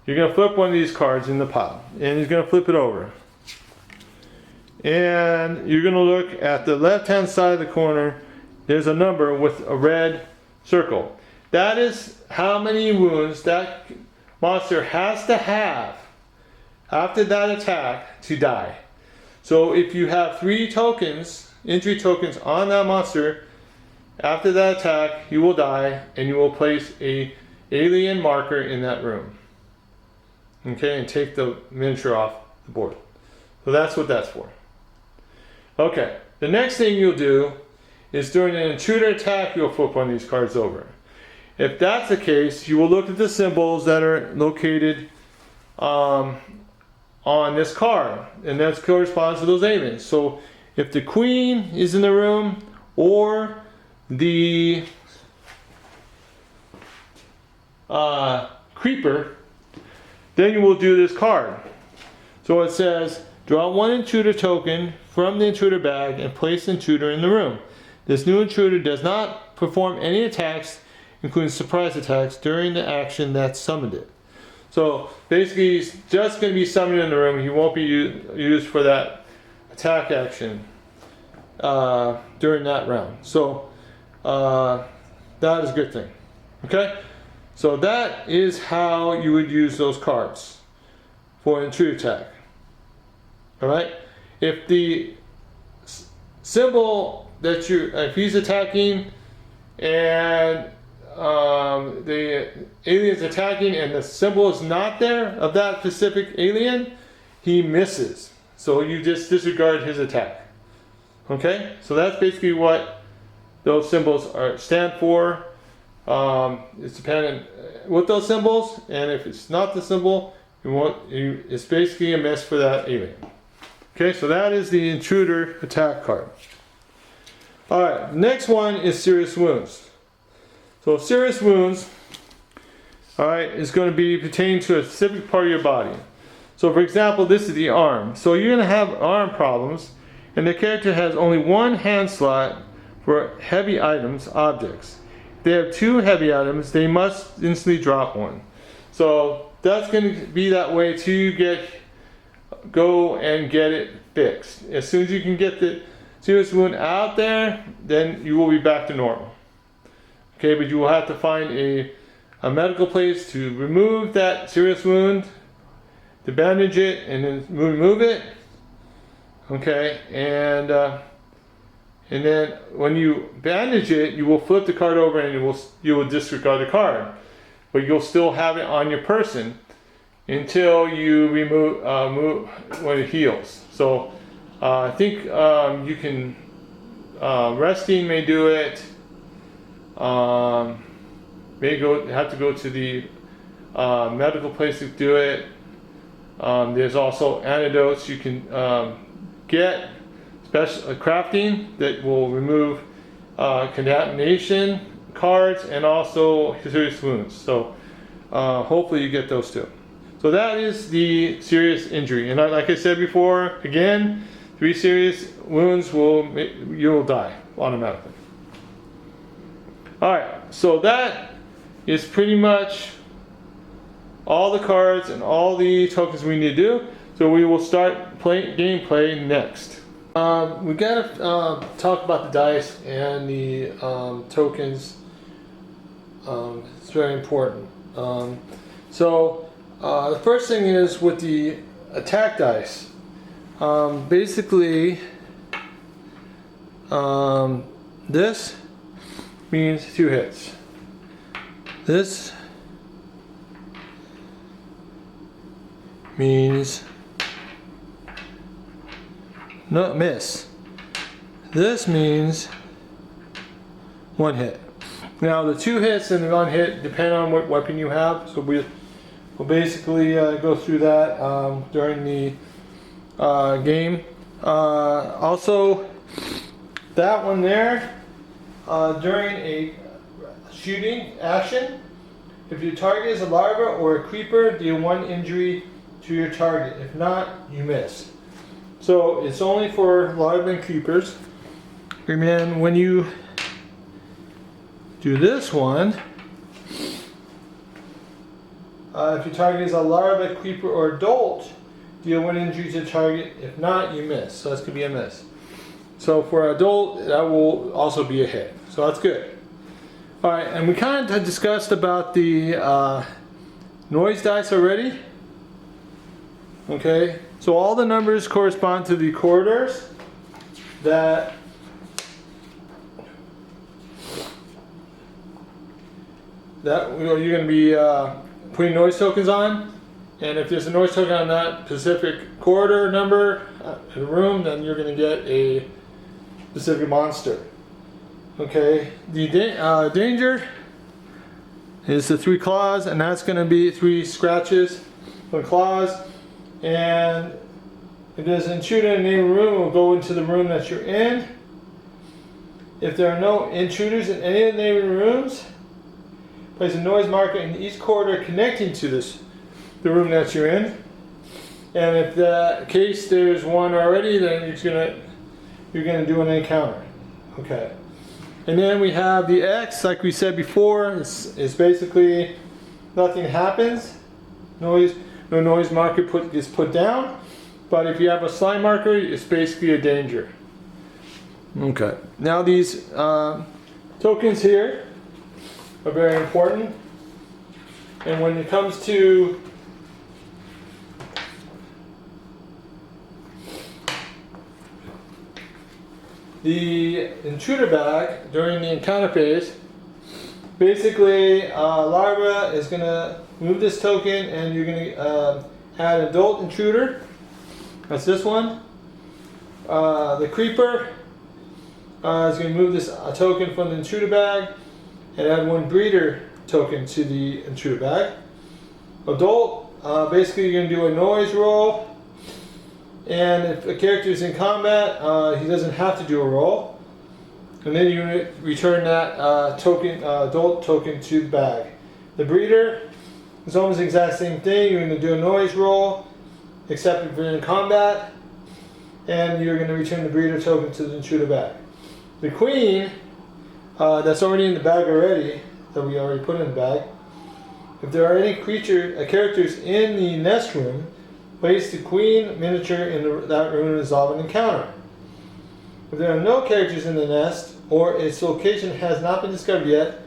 [SPEAKER 1] You're going to flip one of these cards in the pile, and he's going to flip it over. And you're going to look at the left-hand side of the corner. There's a number with a red circle. That is how many wounds that monster has to have after that attack to die. So if you have 3 tokens, injury tokens on that monster, after that attack, you will die, and you will place a alien marker in that room. Okay, and take the miniature off the board. So that's what that's for. Okay, the next thing you'll do is during an intruder attack, you'll flip one of these cards over. If that's the case, you will look at the symbols that are located on this card, and that corresponds to those aliens. So if the queen is in the room, or the creeper, then you will do this card. So it says, draw 1 intruder token from the intruder bag and place the intruder in the room. This new intruder does not perform any attacks, including surprise attacks, during the action that summoned it. So basically, he's just going to be summoned in the room. He won't be used for that attack action during that round. So that is a good thing. Okay? So that is how you would use those cards for an intruder attack. Alright? If the symbol that if he's attacking and the alien's attacking and the symbol is not there of that specific alien, he misses. So you just disregard his attack. Okay? So that's basically what those symbols stand for. It's dependent with those symbols, and if it's not the symbol, it's basically a miss for that alien. Okay, so that is the intruder attack card. Alright, next one is serious wounds. So serious wounds, alright, is going to be pertaining to a specific part of your body. So for example, this is the arm. So you're going to have arm problems, and the character has only 1 hand slot for heavy items, objects. If they have 2 heavy items, they must instantly drop 1. So that's going to be that way to go and get it fixed. As soon as you can get the serious wound out there, then you will be back to normal. Okay, but you will have to find a medical place to remove that serious wound, to bandage it, and then remove it. Okay, and then when you bandage it, you will flip the card over and you will disregard the card, but you'll still have it on your person until you move when it heals. So I think you can resting may do it. May have to go to the medical place to do it. There's also antidotes you can get, special crafting that will remove contamination cards and also serious wounds. So hopefully you get those too. So that is the serious injury, and like I said before, again, 3 serious wounds you will die automatically. Alright, so that is pretty much all the cards and all the tokens we need to do. So we will start gameplay next. We gotta talk about the dice and the tokens. It's very important. The first thing is with the attack dice. Basically, this means 2 hits. This means no miss. This means 1 hit. Now the 2 hits and the 1 hit depend on what weapon you have. So we'll basically go through that during the game. Also, that one there, during a shooting action, if your target is a larva or a creeper, deal 1 injury to your target. If not, you miss. So it's only for larvae and creepers. And then when you do this one, if your target is a larva, creeper, or adult, deal 1 injury to the target. If not, you miss. So that's going to be a miss. So for adult, that will also be a hit. So that's good. Alright, and we kind of discussed about the noise dice already. Okay, so all the numbers correspond to the corridors that you're going to be putting noise tokens on. And if there's a noise token on that specific corridor number in the room, then you're going to get a specific monster. Okay, the danger is the 3 claws, and that's going to be 3 scratches from claws. And if there's an intruder in the neighboring room, it will go into the room that you're in. If there are no intruders in any of the neighboring rooms, place a noise marker in each corridor connecting to the room that you're in. And if in case there's one already, then you're gonna do an encounter. Okay. And then we have the X, like we said before, it's basically nothing happens. No noise marker is put down. But if you have a slime marker, it's basically a danger. Okay. Now these tokens here are very important. And when it comes to the intruder bag during the encounter phase, basically larva is going to move this token, and you're going to add adult intruder. That's this one. The creeper is going to move this token from the intruder bag and add 1 breeder token to the intruder bag. Adult, basically you're going to do a noise roll. And if a character is in combat, he doesn't have to do a roll. And then you return that token, adult token to the bag. The breeder is almost the exact same thing. You're going to do a noise roll, except if you're in combat. And you're going to return the breeder token to the intruder bag. The queen, that's already in the bag already, that we already put in the bag. If there are any characters in the nest room, place the queen miniature in that room and resolve an encounter. If there are no characters in the nest, or its location has not been discovered yet,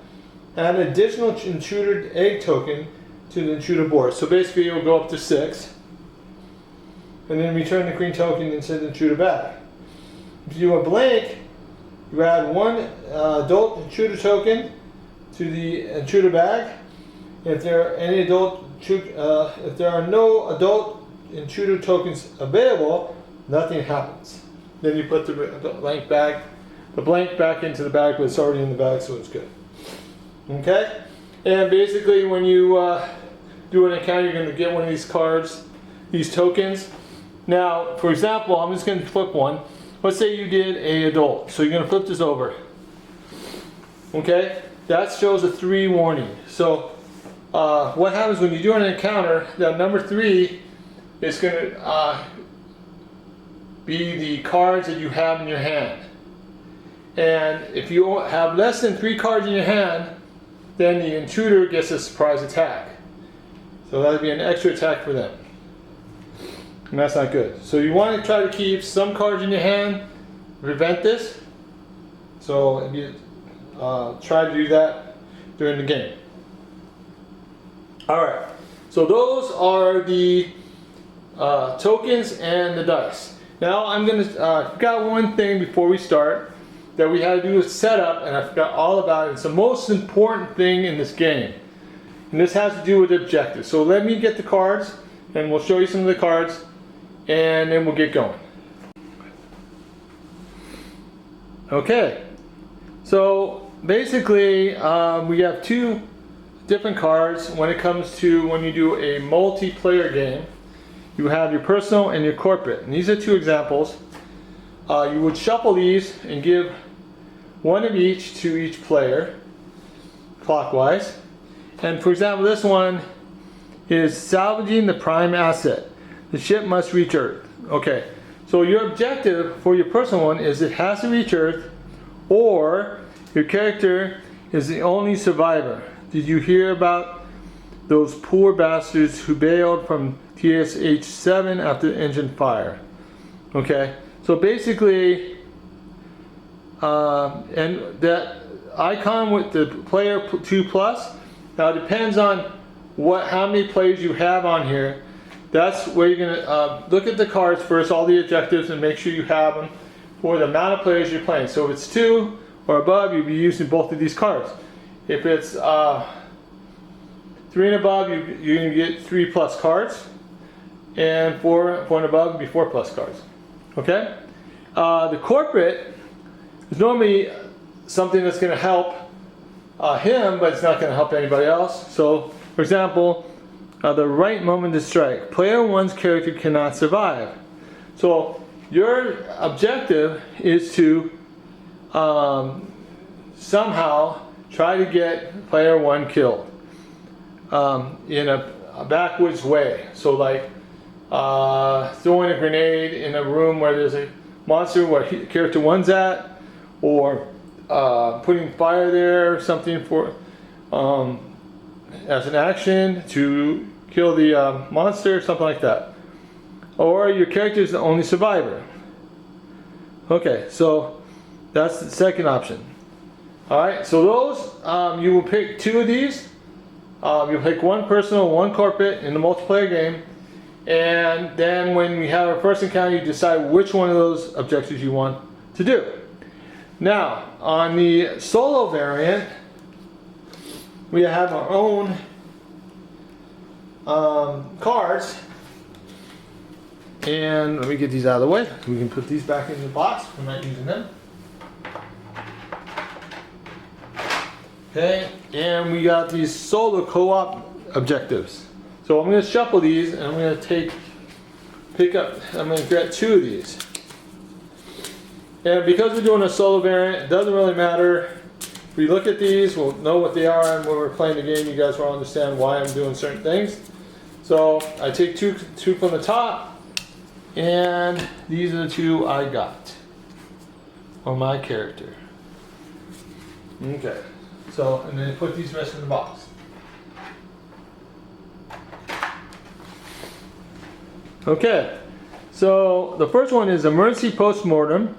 [SPEAKER 1] add an additional intruder egg token to the intruder board. So basically it will go up to 6. And then return the queen token into the intruder bag. If you do a blank, you add 1 adult intruder token to the intruder bag. And if there are no adult intruder tokens available, nothing happens. Then you put the blank back into the bag, but it's already in the bag, so it's good. Okay? And basically when you do an encounter, you're going to get one of these cards, these tokens. Now, for example, I'm just going to flip one. Let's say you did a adult. So you're going to flip this over. Okay? That shows a 3 warning. So what happens when you do an encounter, that number 3 is going to be the cards that you have in your hand. And if you have less than 3 cards in your hand, then the intruder gets a surprise attack. So that would be an extra attack for them. And that's not good. So you want to try to keep some cards in your hand, prevent this. So if you try to do that during the game. Alright, so those are the tokens and the dice. Now I'm going to, I forgot one thing before we start that we had to do a setup, and I forgot all about it. It's the most important thing in this game. And this has to do with objectives. So let me get the cards, and we'll show you some of the cards, and then we'll get going. Okay, so basically, we have two different cards when it comes to when you do a multiplayer game. You have your personal and your corporate. And these are two examples. You would shuffle these and give one of each to each player, clockwise. And for example, this one is salvaging the prime asset. The ship must reach Earth. Okay, so your objective for your personal one is it has to reach Earth, or your character is the only survivor. Did you hear about those poor bastards who bailed from TSH-7 after the engine fire? Okay, so basically, and that icon with the player 2+, now it depends on how many players you have on here. That's where you're gonna look at the cards first, all the objectives, and make sure you have them for the amount of players you're playing. So if it's 2 or above, you'll be using both of these cards. If it's 3 and above, you're gonna get 3+ cards, and 4 and above would be 4+ cards. Okay. The corporate is normally something that's going to help him, but it's not going to help anybody else. So, for example, the right moment to strike. Player 1's character cannot survive. So, your objective is to somehow try to get player 1 killed in a backwards way. So, like throwing a grenade in a room where there's a monster where character 1's at, or putting fire there or something for as an action to kill the monster, something like that. Or your character is the only survivor. Okay, so that's the second option. Alright, so those, you will pick 2 of these. You'll pick one personal, one corporate in the multiplayer game. And then when we have our first encounter, you decide which one of those objectives you want to do. Now, on the solo variant, we have our own cards. And let me get these out of the way. We can put these back in the box. We're not using them. Okay, and we got these solo co-op objectives. So I'm going to shuffle these, and I'm going to I'm going to get 2 of these. And because we're doing a solo variant, it doesn't really matter. If we look at these, we'll know what they are, and when we're playing the game, you guys will understand why I'm doing certain things. So I take two from the top, and these are the 2 I got for my character. Okay, so, and then put these rest in the box. Okay, so the first one is emergency postmortem.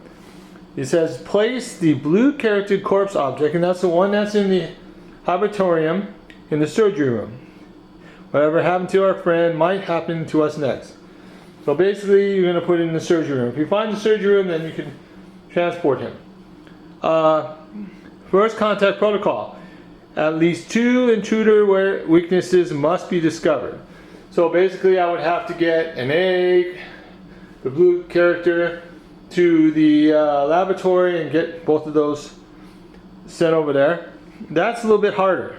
[SPEAKER 1] It says place the blue character corpse object, and that's the one that's in the laboratorium in the surgery room. Whatever happened to our friend might happen to us next. So basically, you're going to put it in the surgery room. If you find the surgery room, then you can transport him. First contact protocol. At least 2 intruder weaknesses must be discovered. So basically, I would have to get an egg, the blue character, to the laboratory and get both of those sent over there. That's a little bit harder.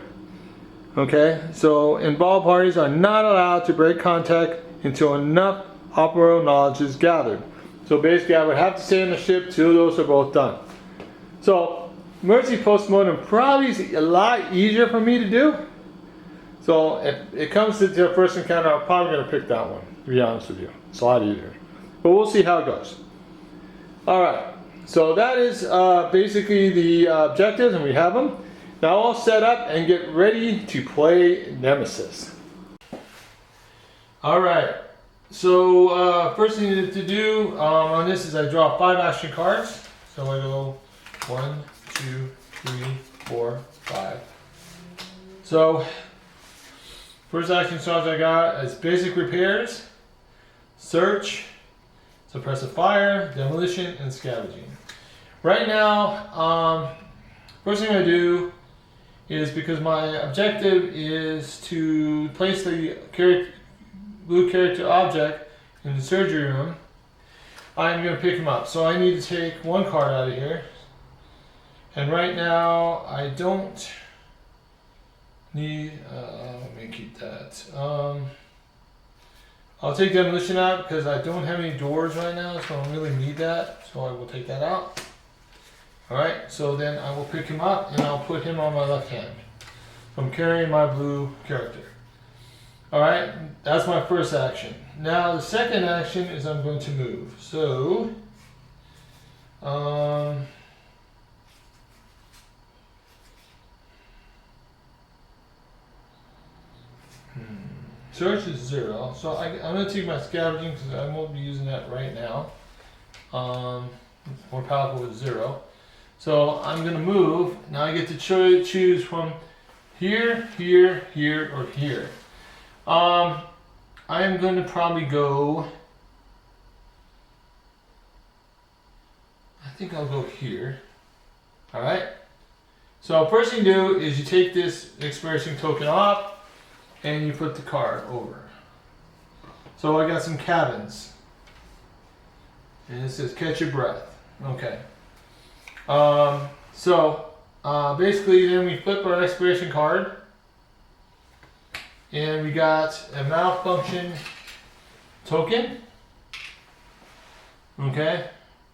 [SPEAKER 1] Okay, so involved parties are not allowed to break contact until enough operational knowledge is gathered. So basically, I would have to stay on the ship till those are both done. So emergency postmortem probably is a lot easier for me to do. So if it comes to the first encounter, I'm probably going to pick that one, to be honest with you. It's a lot easier. But we'll see how it goes. Alright, so that is basically the objectives, and we have them. Now all set up and get ready to play Nemesis. Alright, so first thing you need to do on this is I draw 5 action cards. So I go 1, 2, 3, 4, 5. So first action cards I got is basic repairs, search, suppressive fire, demolition, and scavenging. Right now, first thing I do is, because my objective is to place the blue character object in the surgery room, I'm going to pick him up. So I need to take 1 card out of here, And right now, I don't need, let me keep that. I'll take demolition out because I don't have any doors right now, so I don't really need that. So I will take that out. Alright, so then I will pick him up and I'll put him on my left hand. I'm carrying my blue character. Alright, that's my first action. Now the second action is I'm going to move. So, search is 0. So I'm going to take my scavenging because I won't be using that right now. It's more powerful with 0. So I'm going to move. Now I get to choose from here, here, here, or here. I am going to probably go, I think I'll go here. Alright. So first thing you do is you take this experiencing token off and you put the card over. So I got some cabins. And it says catch your breath. Okay. Basically then we flip our expiration card. And we got a malfunction token. Okay.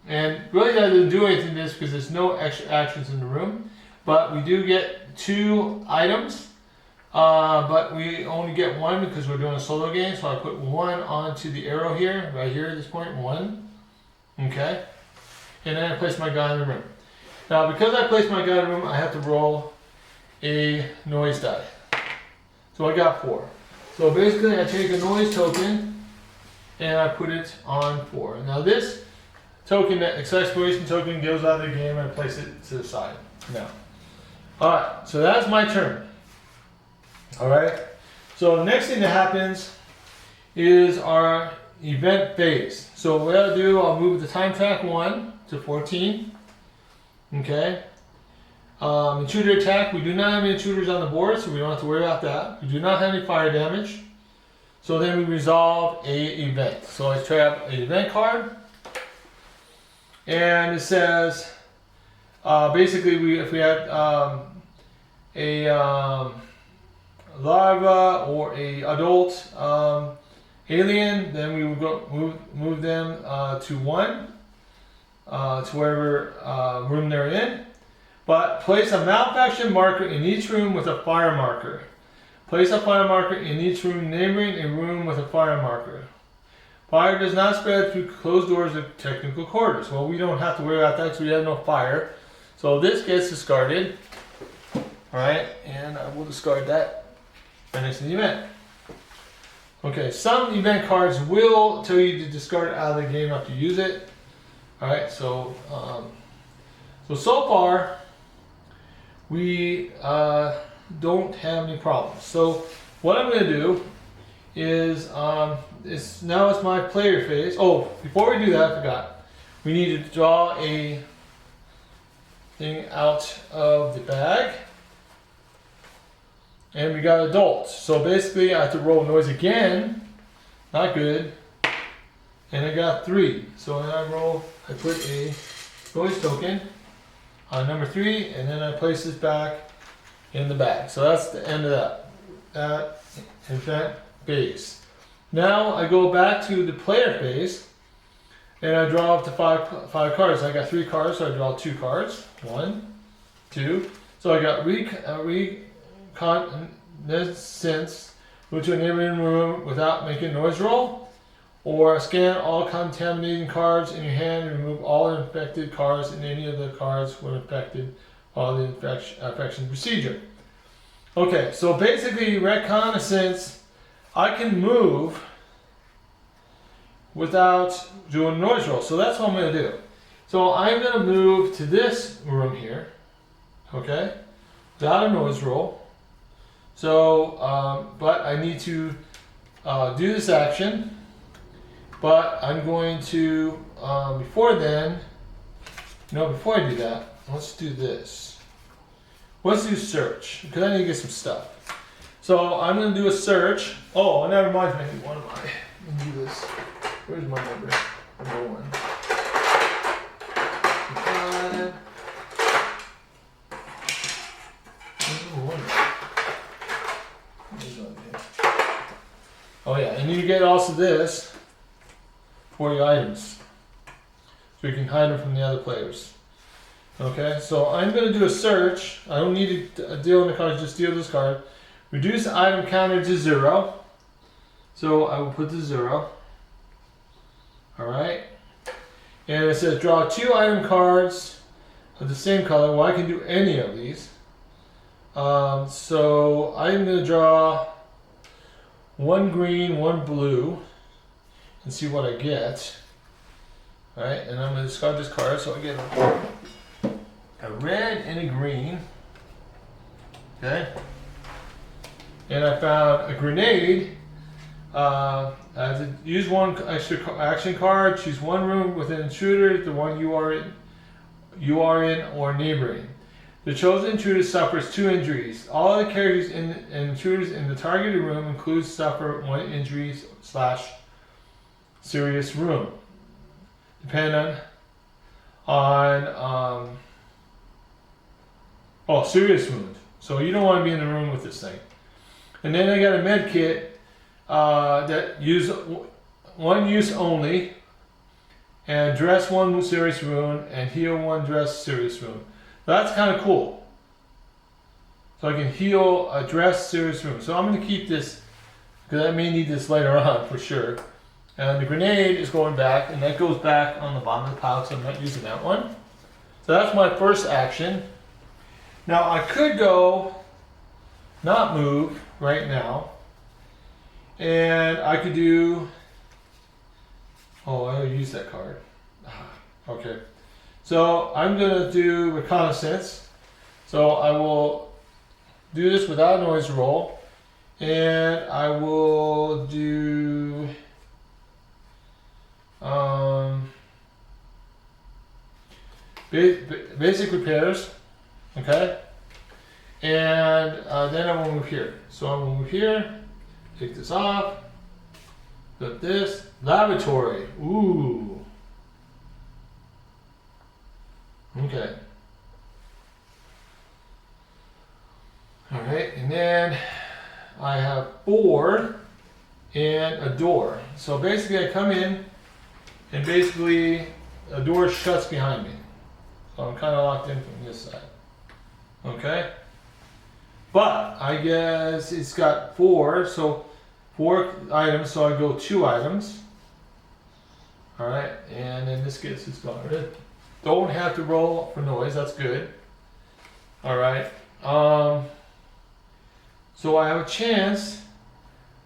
[SPEAKER 1] And really that doesn't do anything to this because there's no extra actions in the room. But we do get 2 items. But we only get 1 because we're doing a solo game. So I put 1 onto the arrow here, right here at this point, 1. Okay. And then I place my guy in the room. Now because I placed my guy in the room, I have to roll a noise die. So I got 4. So basically I take a noise token and I put it on 4. Now this token, that exploration token, goes out of the game and I place it to the side. Now. Alright, so that's my turn. Alright, so the next thing that happens is our event phase. So what I'll do, I'll move the time track 1 to 14. Okay. Intruder attack, we do not have any intruders on the board, so we don't have to worry about that. We do not have any fire damage. So then we resolve a event. So I trap an event card. And it says, basically if we have a larva or a adult alien, then we will go move them to 1, to wherever room they're in. But place a malfunction marker in each room with a fire marker. Place a fire marker in each room, neighboring a room with a fire marker. Fire does not spread through closed doors of technical quarters. Well, we don't have to worry about that because we have no fire. So this gets discarded. Alright, and I will discard that next to the event. Okay, some event cards will tell you to discard it out of the game after you use it. Alright, so far we don't have any problems. So what I'm going to do is now it's my player phase. Oh, before we do that, I forgot. We need to draw a thing out of the bag. And we got adults. So basically I have to roll noise again. Not good. And I got 3. So then I put a noise token on number 3, and then I place this back in the bag. So that's the end of that event phase. Now I go back to the player phase, and I draw up to 5 cards. I got 3 cards, so I draw 2 cards. 1, 2. So I got reconnaissance, move to a neighboring room without making a noise roll. Or scan all contaminating cards in your hand and remove all infected cards and any of the cards when affected by the infection procedure. Okay, so basically reconnaissance, I can move without doing a noise roll. So that's what I'm going to do. So I'm going to move to this room here, okay, without a noise roll. So, but I need to do this action. But I'm going to, before I do that, let's do this. Let's do search, because I need to get some stuff. So I'm going to do a search. Oh, and that reminds me, what am I? Let me do this. Where's my number? Number 1. 5,
[SPEAKER 2] you get also this for your items. So you can hide them from the other players. Okay, so I'm going to do a search. I don't need to deal in the cards, just deal this card. Reduce the item counter to 0. So I will put the 0. Alright. And it says draw 2 item cards of the same color. Well, I can do any of these. So I'm going to draw 1 green, 1 blue, and see what I get. Alright, and I'm going to discard this card so I get a red and a green. Okay. And I found a grenade. I have to use 1 extra action card. Choose 1 room with an intruder, the one you are in or neighboring. The chosen intruder suffers 2 injuries. All other characters and intruders in the targeted room includes suffer 1 injury / serious room. Depending on serious wound. So you don't want to be in the room with this thing. And then I got a med kit that use 1 use only, and dress 1 serious wound and heal 1 dress serious wound. That's kind of cool. So I can heal a dress serious wound. So I'm going to keep this because I may need this later on for sure. And the grenade is going back, and that goes back on the bottom of the pile, so I'm not using that one. So that's my first action. Now I could go not move right now, and I could do, I already used that card. Okay, so I'm gonna do reconnaissance. So I will do this without a noise roll, and I will do basic repairs. Okay, and then I will move here. So I will move here, take this off, put this, laboratory, ooh. Okay. All right, and then I have board and a door. So basically I come in and basically a door shuts behind me. So I'm kind of locked in from this side. Okay, but I guess it's got 4, so 4 items, so I go 2 items. All right, and then this gets discarded. Don't have to roll for noise, that's good. All right, so I have a chance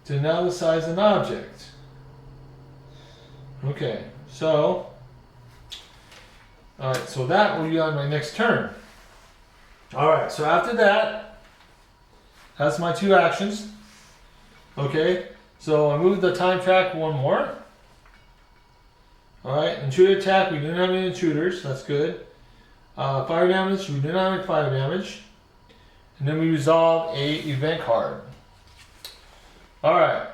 [SPEAKER 2] to analyze an object. Okay, so, all right, so that will be on my next turn. Alright, so after that, that's my 2 actions. Okay, so I moved the time track 1 more. Alright, intruder attack, we didn't have any intruders, that's good. Fire damage, we didn't have any fire damage. And then we resolve a event card. Alright,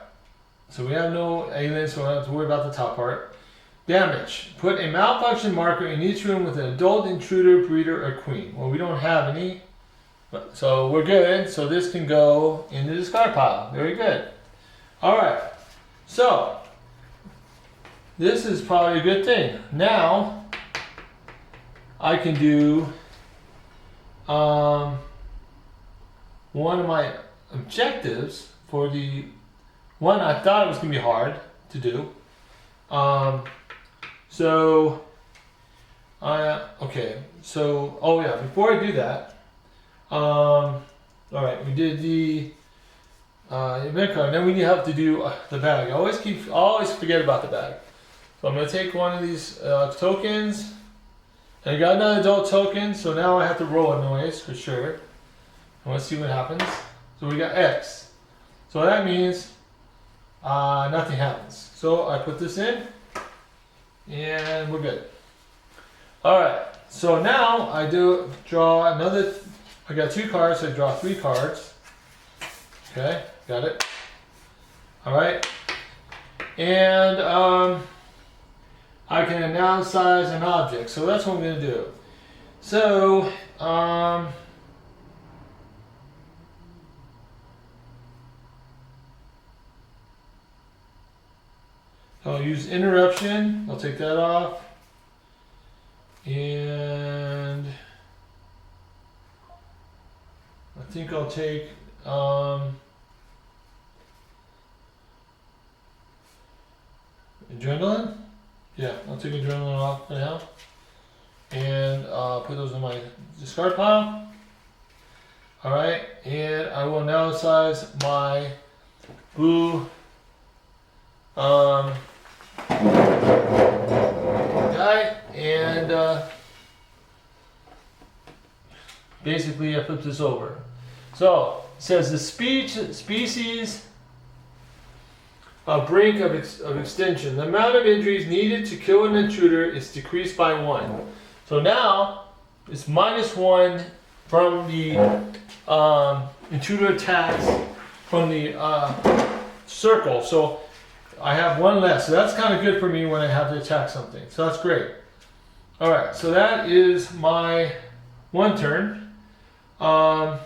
[SPEAKER 2] so we have no aliens, so I don't have to worry about the top part. Damage. Put a malfunction marker in each room with an adult, intruder, breeder, or queen. Well, we don't have any, so we're good. So this can go in the discard pile. Very good. All right. So this is probably a good thing. Now I can do one of my objectives for the one I thought it was going to be hard to do. Okay, so, oh yeah, before I do that, alright, we did the event card, and then we have to do the bag. I always forget about the bag. So I'm going to take one of these tokens, and I got another adult token, so now I have to roll a noise for sure. I want to see what happens. So we got X. So that means nothing happens. So I put this in, and we're good. Alright, so now I draw another, I got 2 cards, so I draw 3 cards. Okay, got it. Alright, and I can announce size an object, so that's what I'm going to do. So, So I'll use interruption. I'll take that off. And I think I'll take adrenaline. Yeah, I'll take adrenaline off for now. And put those in my discard pile. Alright, and I will now size my blue guy, and basically I flip this over. So it says the species brink of extinction. The amount of injuries needed to kill an intruder is decreased by 1. So now it's -1 from the intruder attacks from the circle. So I have 1 less. So that's kind of good for me when I have to attack something. So that's great. All right. So that is my 1 turn. I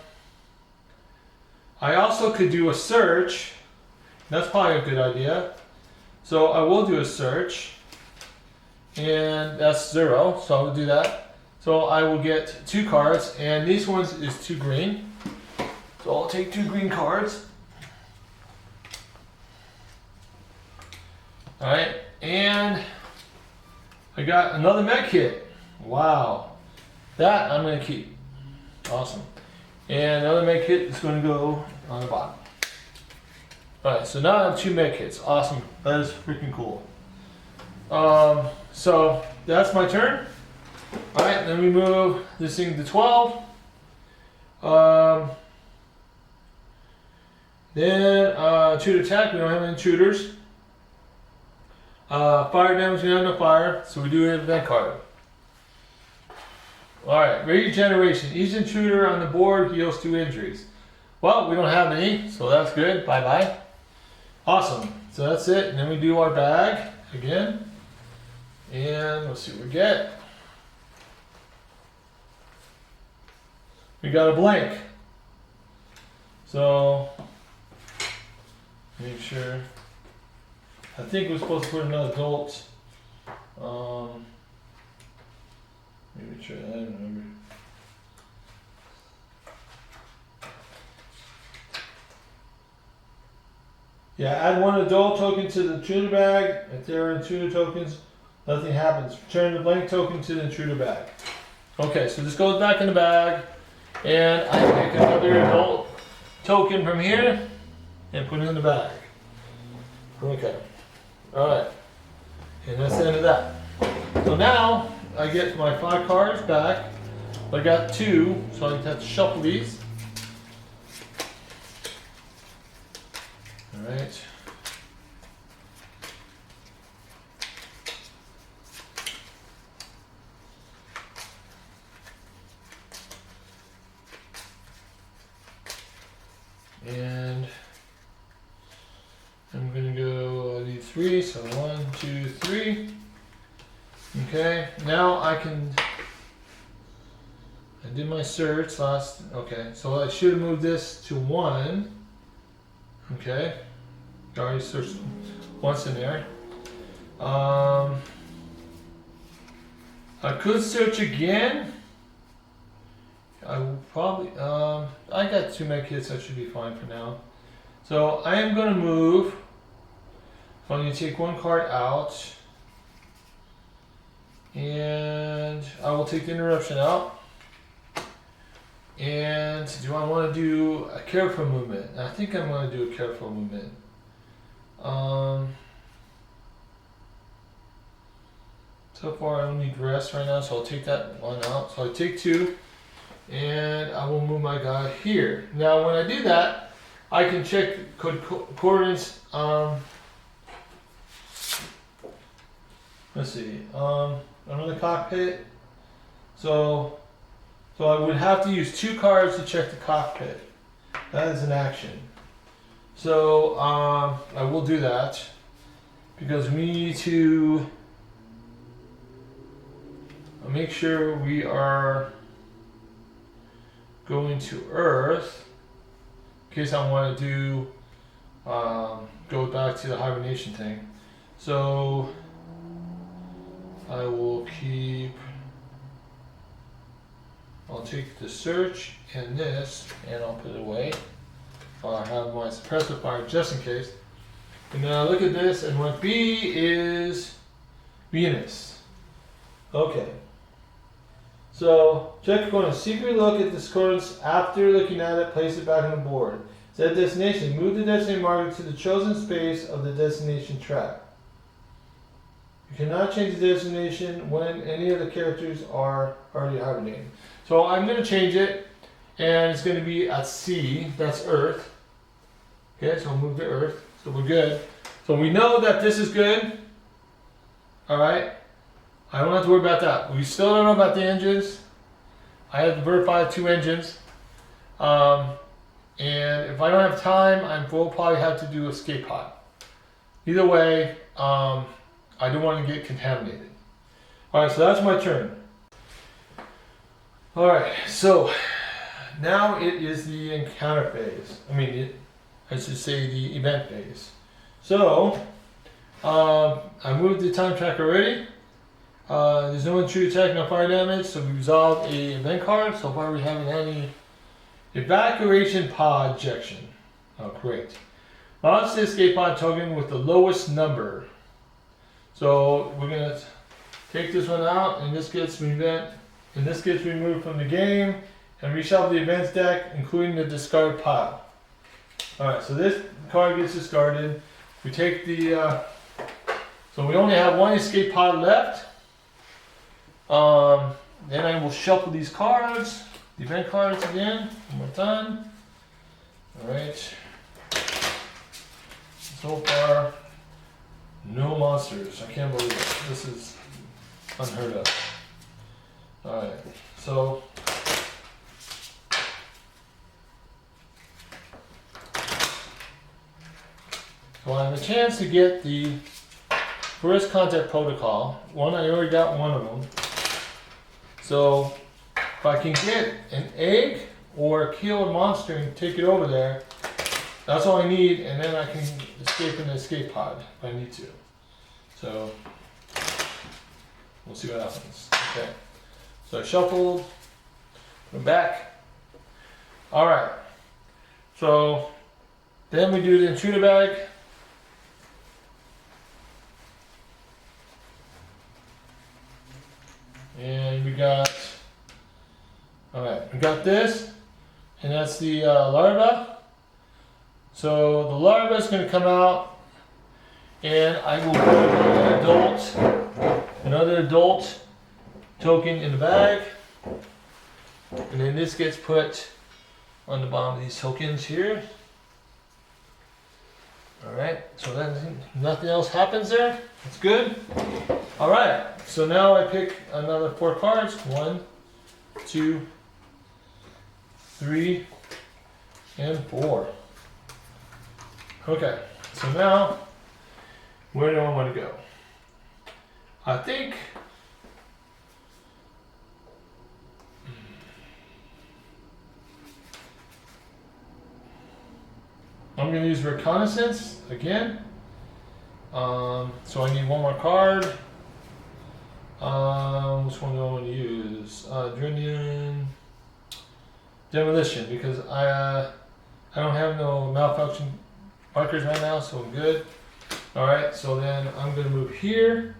[SPEAKER 2] also could do a search. That's probably a good idea. So I will do a search. And that's 0. So I will do that. So I will get 2 cards. And these ones is 2 green. So I'll take 2 green cards. Alright, and I got another med kit. Wow. That I'm going to keep. Awesome. And another med kit is going to go on the bottom. Alright, so now I have 2 med kits. Awesome. That is freaking cool. So that's my turn. Alright, then we move this thing to 12. Then intruder attack, we don't have any intruders. Fire damage, we don't have no fire, so we do have that card. Alright, regeneration. Each intruder on the board heals 2 injuries. Well, we don't have any, so that's good. Bye bye. Awesome. So that's it. And then we do our bag again. And let's see what we get. We got a blank. So, make sure. I think we're supposed to put an adult. Maybe try. I don't remember. Yeah, add 1 adult token to the intruder bag. If there are intruder tokens, nothing happens. Return the blank token to the intruder bag. Okay, so this goes back in the bag, and I take another adult token from here and put it in the bag. Okay. Alright. And that's the end of that. So now I get my 5 cards back. I got 2, so I have to shuffle these. Alright. And I'm going to go, I need 3, so 1, 2, 3. Okay, now I did my search last, okay, so I should have moved this to 1. Okay, already searched once in there. I could search again. I will probably, I got 2 med kits, that should be fine for now. So I am going to move. I'm going to take 1 card out. And I will take the interruption out. And do I want to do a careful movement? I think I'm going to do a careful movement. So far I don't need rest right now, so I'll take that 1 out. So I take 2. And I will move my guy here. Now when I do that, I can check coordinates. Let's see. Another cockpit. So I would have to use 2 cards to check the cockpit. That is an action. So I will do that because we need to make sure we are going to Earth in case I want to do go back to the hibernation thing. So I will I'll take the search and this, and I'll put it away. I'll have my suppressor fire just in case. And now look at this, and what B is Venus. Okay. So check going to secretly look at this coordinates after looking at it, place it back on the board. Set destination. Move the destination marker to the chosen space of the destination track. You cannot change the destination when any of the characters are already hibernating. So I'm going to change it, and it's going to be at C. That's Earth. Okay, so I'll move to Earth. So we're good. So we know that this is good. All right. I don't have to worry about that. We still don't know about the engines. I have to verify 2 engines. And if I don't have time, I will probably have to do escape pod. Either way, I don't want to get contaminated. All right, so that's my turn. All right, so now it is the encounter phase. I should say the event phase. So I moved the time track already. There's no intruder attack, no fire damage, so we resolved a event card. So far we haven't had any evacuation pod ejection. Oh, great. Launch the escape pod token with the lowest number. So we're gonna take this one out, and this gets removed from the game, and reshuffle the events deck, including the discard pile. All right, so this card gets discarded. We take the so we only have 1 escape pod left. Then I will shuffle these cards, the event cards again, one more time. All right. So far, no monsters. I can't believe it. This is unheard of. All right. So I have a chance to get the first contact protocol. I already got one of them. So if I can get an egg or kill a monster and take it over there, that's all I need, and then I can escape in the escape pod if I need to. So we'll see what happens. Okay. So I shuffled, put them back. All right. So then we do the intruder bag. And we got this, and that's the larva. So the larva is going to come out, and I will put another adult token in the bag, and then this gets put on the bottom of these tokens here. All right, so then nothing else happens there. That's good. All right, so now I pick another 4 cards. 1, 2, 3, and 4. Okay, so now where do I want to go? I think I'm going to use reconnaissance again. So I need 1 more card. Which one do I want to use? Demolition, because I don't have no malfunction markers right now, so I'm good. All right, so then I'm going to move here.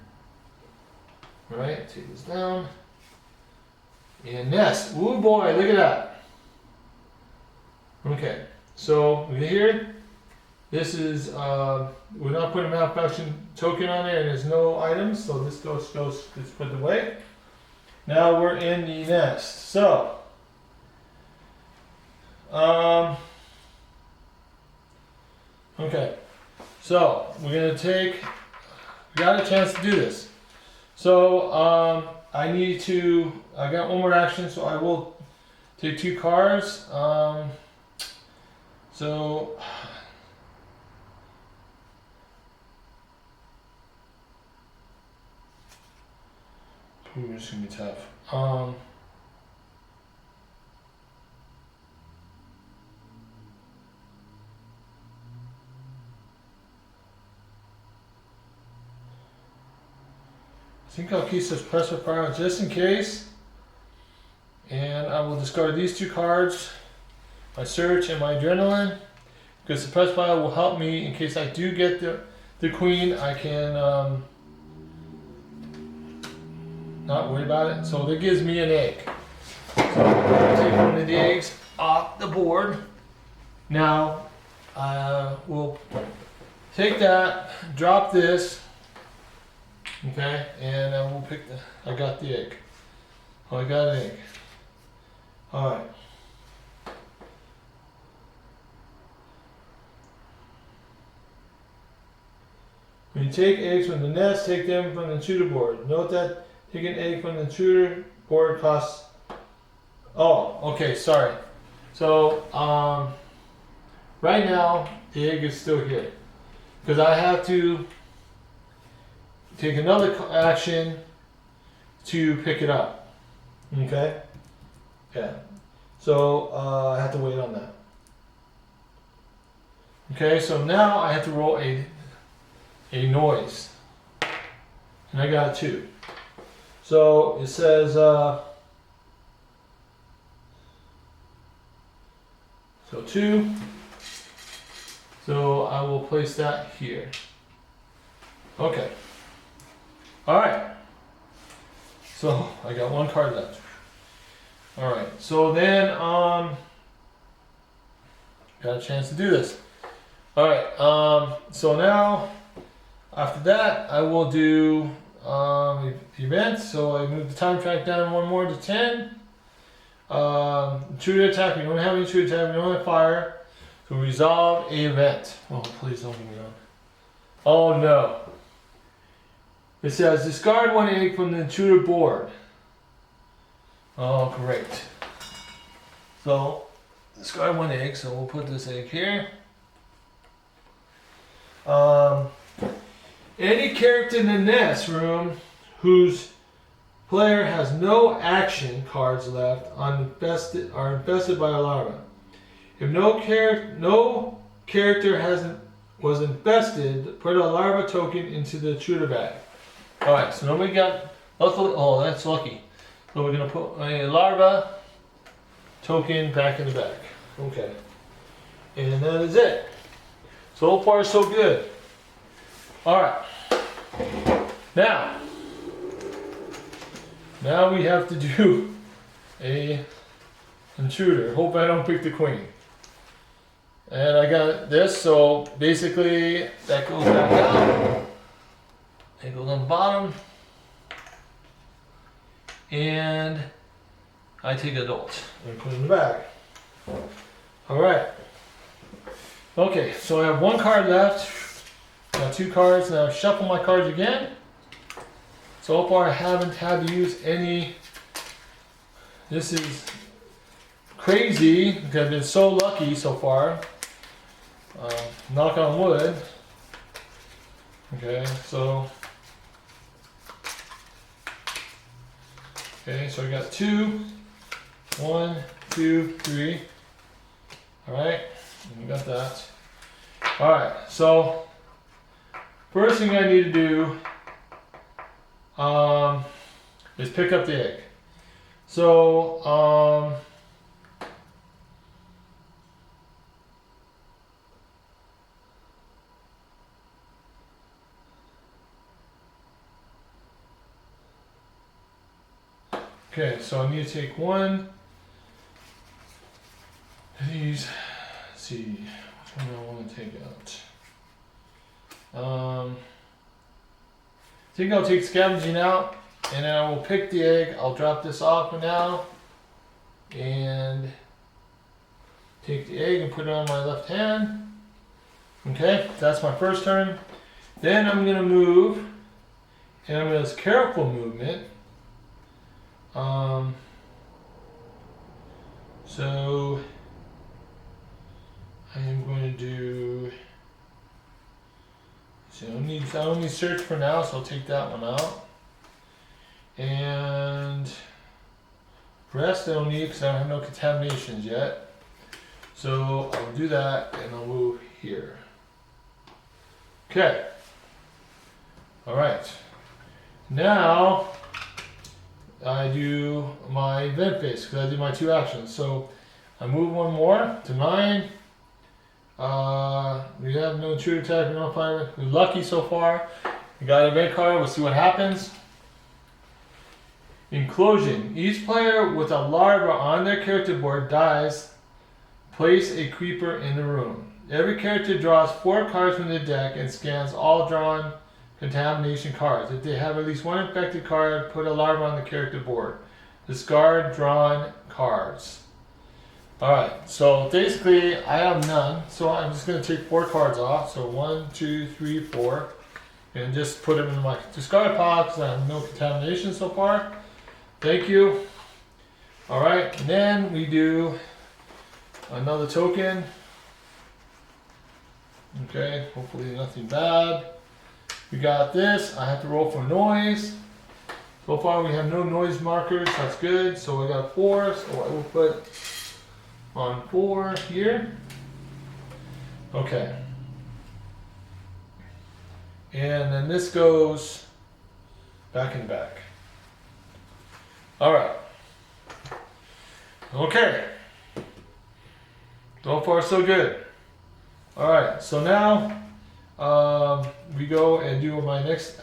[SPEAKER 2] All right, take this down. And nest. Ooh boy, look at that. Okay, so we get here. This is, we're not putting a malfunction token on there, and there's no items, so this gets put away. Now we're in the nest. So, okay, so we're gonna we got a chance to do this. So, I got 1 more action, so I will take 2 cards. So, ooh, this is gonna be tough. think I'll keep this pressure fire just in case. And I will discard these 2 cards, my search and my adrenaline, because the press file will help me in case I do get the queen. I can not worry about it. So that gives me an egg. So I'm going to take one of the eggs off the board. Now we'll take that, drop this, okay, and we'll pick I got the egg. Oh, I got an egg. All right. When you take eggs from the nest, take them from the intruder board. Note that taking an egg from the intruder board costs. Oh, okay, sorry. So, right now the egg is still here because I have to take another action to pick it up. Okay. Yeah. So I have to wait on that. Okay. So now I have to roll a noise, and I got 2. So it says so 2. So I will place that here. Okay. All right. So I got 1 card left. All right. So then got a chance to do this. All right. So now after that I will do event. So I move the time track down 1 more to 10. Intruder attack. We don't have any intruder attack. We don't have fire. So resolve a event. Oh, please don't get me wrong. Oh no. It says discard 1 egg from the intruder board. Oh, great. So discard 1 egg. So we'll put this egg here. Any character in the nest room whose player has no action cards left are infested by a larva. If no character was infested, put a larva token into the intruder bag. All right, so nobody got. Luckily, oh, that's lucky. So we're gonna put a larva token back in the bag. Okay, and that is it. So far, so good. All right. Now we have to do a intruder. Hope I don't pick the queen. And I got this, so basically that goes back out. It goes on the bottom. And I take adult and put it in the bag. Alright. Okay, so I have 1 card left. Got 2 cards. Now shuffle my cards again. So far I haven't had to use any. This is crazy because I've been so lucky so far. Knock on wood. Okay, so I got 2, 1, 2, 3. All right, we got that. All right, so first thing I need to do is pick up the egg. So okay, so I need to take 1 of these. Let's see, which one do I want to take out? I think I'll take scavenging out, and then I will pick the egg. I'll drop this off for now, and take the egg and put it on my left hand. Okay, that's my first turn. Then I'm going to move, and I'm going to careful movement. So I am going to do. So I don't need search for now, so I'll take that one out. And rest I don't need because I don't have no contaminations yet. So I'll do that and I'll move here. Okay. All right. Now I do my event phase because I did my 2 actions. So I move one more to 9. We have no intruder attack, no fire. We're lucky so far. We got an event card. We'll see what happens. Inclusion. Each player with a larva on their character board dies. Place a creeper in the room. Every character draws 4 cards from the deck and scans all drawn contamination cards. If they have at least 1 infected card, put a larva on the character board. Discard drawn cards. Alright, so basically I have none, so I'm just going to take 4 cards off. So 1, 2, 3, 4, and just put them in my discard pile because I have no contamination so far. Thank you. Alright, and then we do another token. Okay, hopefully nothing bad. We got this. I have to roll for noise. So far we have no noise markers. That's good. So we got 4. So I will put on 4 here. Okay. And then this goes back in the back. Alright. Okay. So far so good. Alright, so now we go and do my next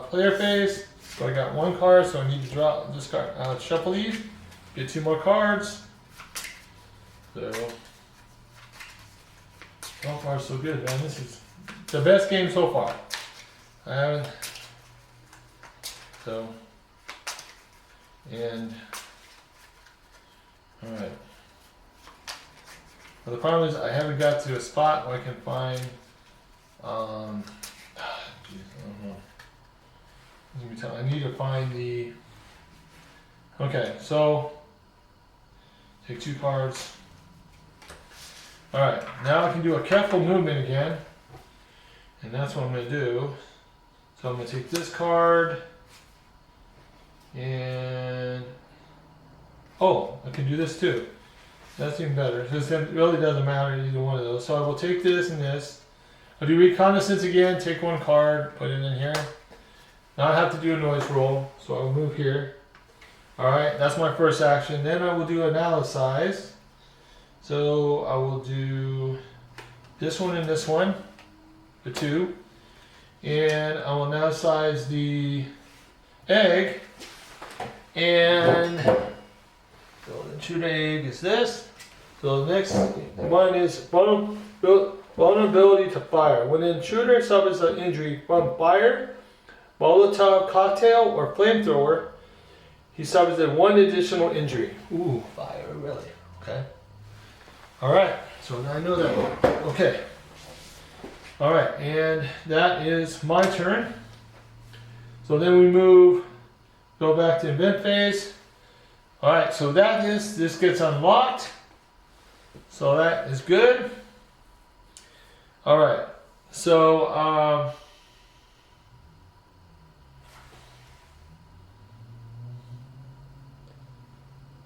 [SPEAKER 2] player phase. So I got 1 card, so I need to draw this card, shuffle these, get 2 more cards. So far so good, man. This is the best game so far. I haven't. So, and all right. But the problem is I haven't got to a spot where I can find. Geez, I don't know. Let me tell. I need to find the. Okay, so take 2 cards. All right, now I can do a careful movement again, and that's what I'm going to do. So I'm going to take this card, and oh, I can do this too. That's even better, because it really doesn't matter either one of those. So I will take this and this. I'll do reconnaissance again, take 1 card, put it in here. Now I have to do a noise roll, so I'll move here. All right, that's my first action. Then I will do analyze. So I will do this one and this one, the 2. And I will now size the egg. And so the intruder egg is this. So the next one is vulnerability to fire. When an intruder suffers an injury from fire, Molotov cocktail, or flamethrower, he suffers 1 additional injury. Ooh, fire, really? Okay. Alright, so now I know that one. Okay. Alright, and that is my turn. So then we go back to event phase. Alright, so this gets unlocked. So that is good. Alright, so,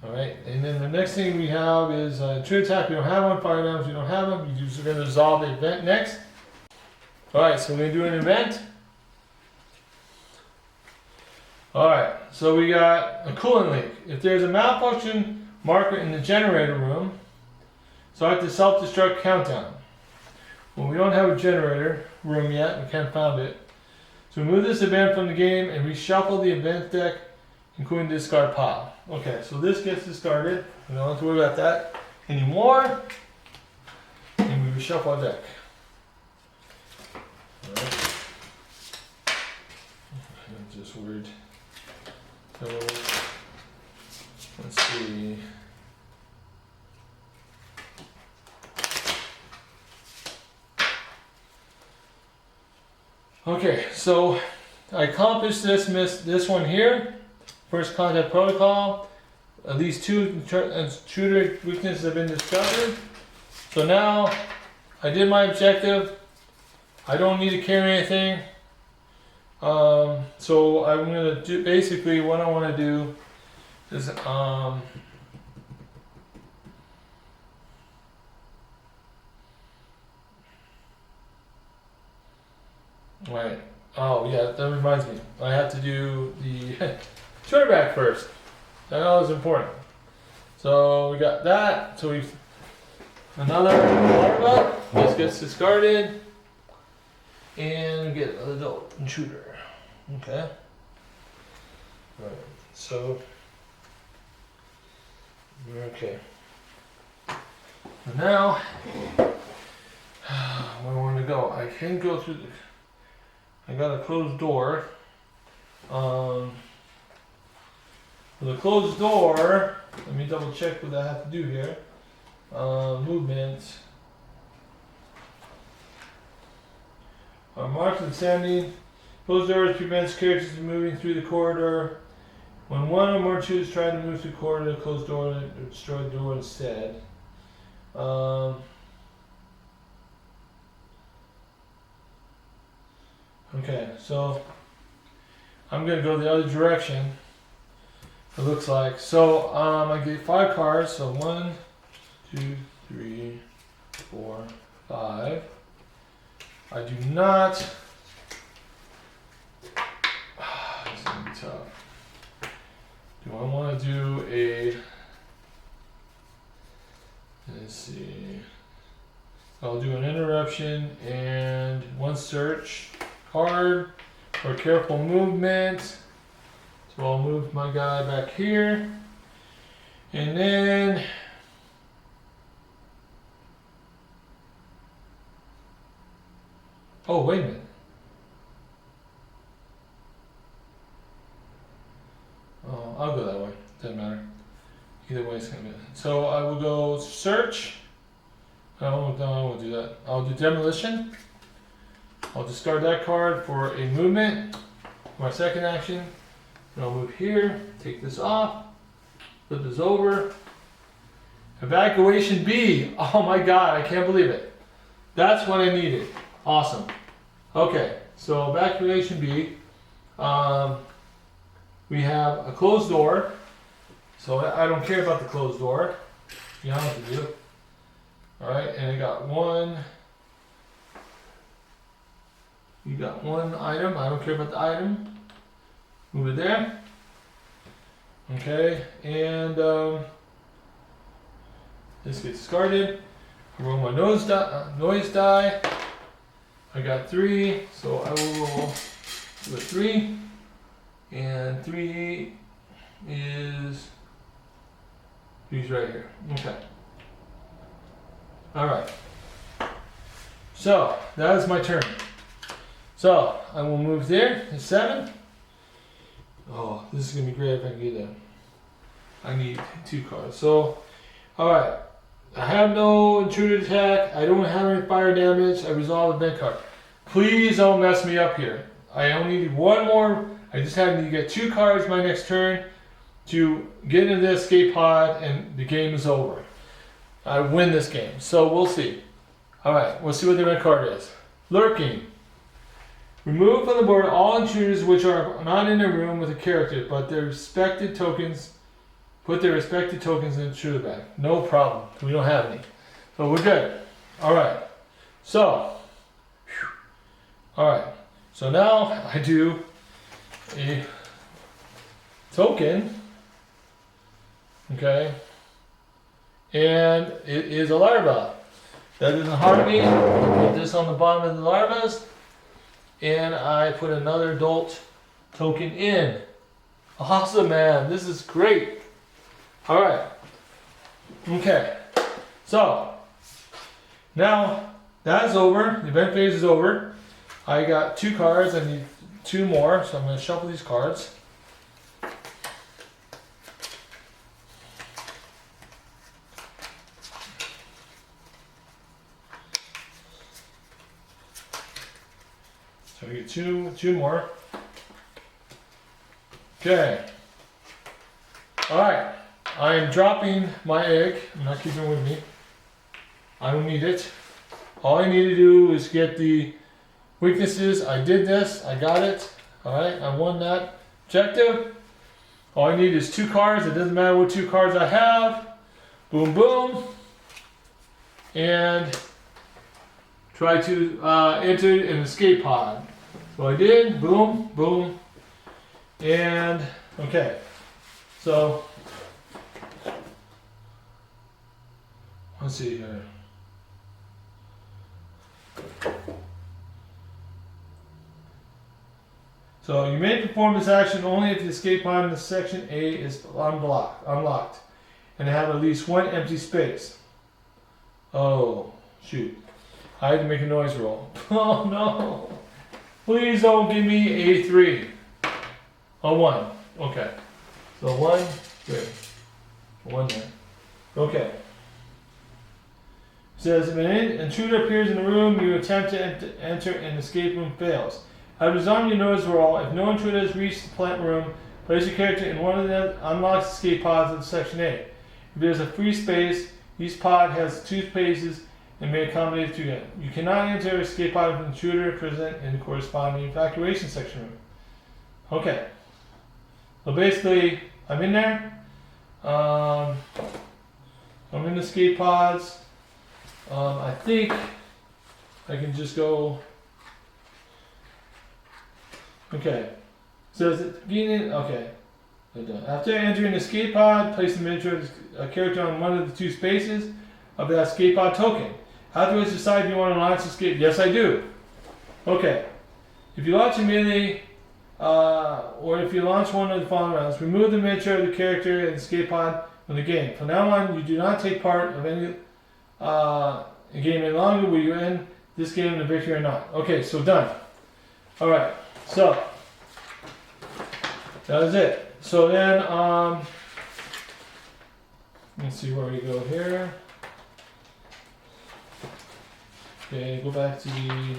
[SPEAKER 2] alright, and then the next thing we have is true attack. We don't have one. Fire damage, we don't have them. You're just going to resolve the event next. Alright, so we're going to do an event. Alright, so we got a coolant leak. If there's a malfunction marker in the generator room, so I have to self-destruct countdown. Well, we don't have a generator room yet. We can't find it. So we move this event from the game and reshuffle the event deck, including discard pile. Okay, so this gets discarded. We don't have to worry about that anymore. And we reshuffle our deck. Alright. Just weird. So let's see. Okay, so I accomplished this one here. First contact protocol. At least 2 intruder weaknesses have been discovered. So now I did my objective. I don't need to carry anything. So I'm gonna do basically what I want to do is right. Oh yeah, that reminds me. I have to do the tuner back first. That was important. So we got that. So we another larva. Let's get discarded. And get an adult intruder. Okay. Right. So okay. So now where I want to go. I can go through the I got a closed door. For the closed door, let me double check what I have to do here. Movement. Marked and standing. Closed doors prevents characters from moving through the corridor. When one or more choose try to move through the corridor, closed door destroy the door instead. Okay, so I'm gonna go the other direction. It looks like so. I get 5 cards. So 1, 2, 3, 4, 5. I do not. This is gonna be tough. Do I want to do a? Let's see. I'll do an interruption and 1 search card for careful movement. So I'll move my guy back here. And then oh, wait a minute. Oh, I'll go that way. Doesn't matter. Either way, it's gonna be. So I will go search. No, I won't do that. I'll do demolition. I'll discard that card for a movement. My second action. And I'll move here. Take this off. Flip this over. Evacuation B. Oh my God! I can't believe it. That's what I needed. Awesome. Okay, so evacuation B. We have a closed door. So I don't care about the closed door. To be honest with you. Alright, and I got 1. You got 1 item. I don't care about the item. Move it there. Okay, and this gets discarded. I roll my noise die. I got 3, so I will roll with 3. And 3 is these right here. Okay. Alright. So that is my turn. So I will move there. It's 7. Oh, this is gonna be great if I can get that. I need 2 cards. So alright. I have no intruder attack. I don't have any fire damage. I resolve the event card. Please don't mess me up here. I only need 1 more. I just have to get 2 cards my next turn to get into the escape pod, and the game is over. I win this game. So we'll see. Alright, we'll see what the red card is. Lurking. Remove from the board all intruders which are not in a room with a character, but their respected tokens. Put their respected tokens in the intruder bag. No problem. We don't have any. So we're good. Alright. So. Alright. So now I do a token. Okay. And it is a larva. That doesn't harm me. Put this on the bottom of the larvas. And I put another adult token in. Awesome, man. This is great. Alright. Okay. So, now that's over. The event phase is over. I got 2 cards. I need 2 more. So I'm going to shuffle these cards. So we get two more. Okay. Alright. I am dropping my egg. I'm not keeping it with me. I don't need it. All I need to do is get the weaknesses. I did this. I got it. Alright. I won that objective. All I need is 2 cards. It doesn't matter what 2 cards I have. Boom, boom. And try to enter an escape pod. So I did, boom, boom, and okay. So let's see here. So you may perform this action only if the escape pod in the section A is unlocked, and have at least one empty space. Oh, shoot. I had to make a noise roll. Oh no. Please don't give me a 3. A 1. Okay. So 1, 3. 1 there. Okay. It says if an intruder appears in the room, you attempt to enter and escape room fails. After disarming your noise roll, if no intruder has reached the plant room, place your character in one of the unlocked escape pods of section A. If there's a free space, each pod has 2 spaces and may accommodate 2 in. You cannot enter or escape pod with an intruder present in the corresponding evacuation section room. Okay. So basically, I'm in there. I'm in the escape pods. I think I can just go. Okay. Says at the beginning. Okay. After entering the escape pod, place the miniature character on one of the 2 spaces of that escape pod token. Afterwards, decide if you want to launch escape. Yes, I do. Okay. If you launch immediately, or if you launch one of the following rounds, remove the miniature of the character and escape pod from the game. From now on, you do not take part of any game any longer. Will you end this game in a victory or not? Okay, so done. All right. So that is it. So then, let's see where we go here. Okay, go back to the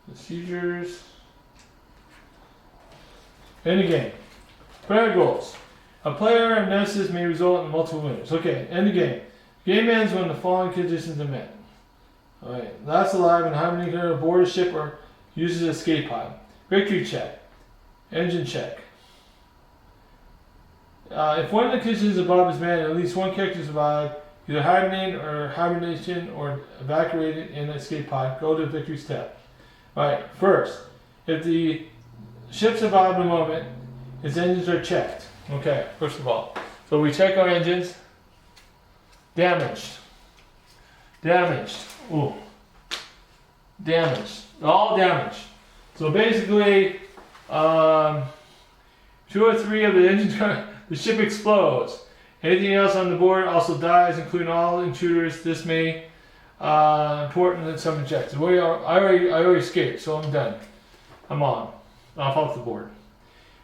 [SPEAKER 2] procedures. End the game. Player goals. A player of NEMESIS may result in multiple winners. Okay, end the game. Game ends when the following conditions are met. Alright, last alive and harmony aboard a ship or uses an escape pod. Victory check. Engine check. If one of the conditions above is met and at least one character survived, either hibernation or evacuated in an escape pod, go to the victory step. Alright, first, if the ship survived the moment, its engines are checked. Okay, first of all. So we check our engines. Damaged. Damaged. Ooh. Damaged. All damaged. So basically, 2 or 3 of the engines, the ship explodes. Anything else on the board also dies, including all intruders. This may important that some ejected. I already escaped, so I'm done. I'm off the board.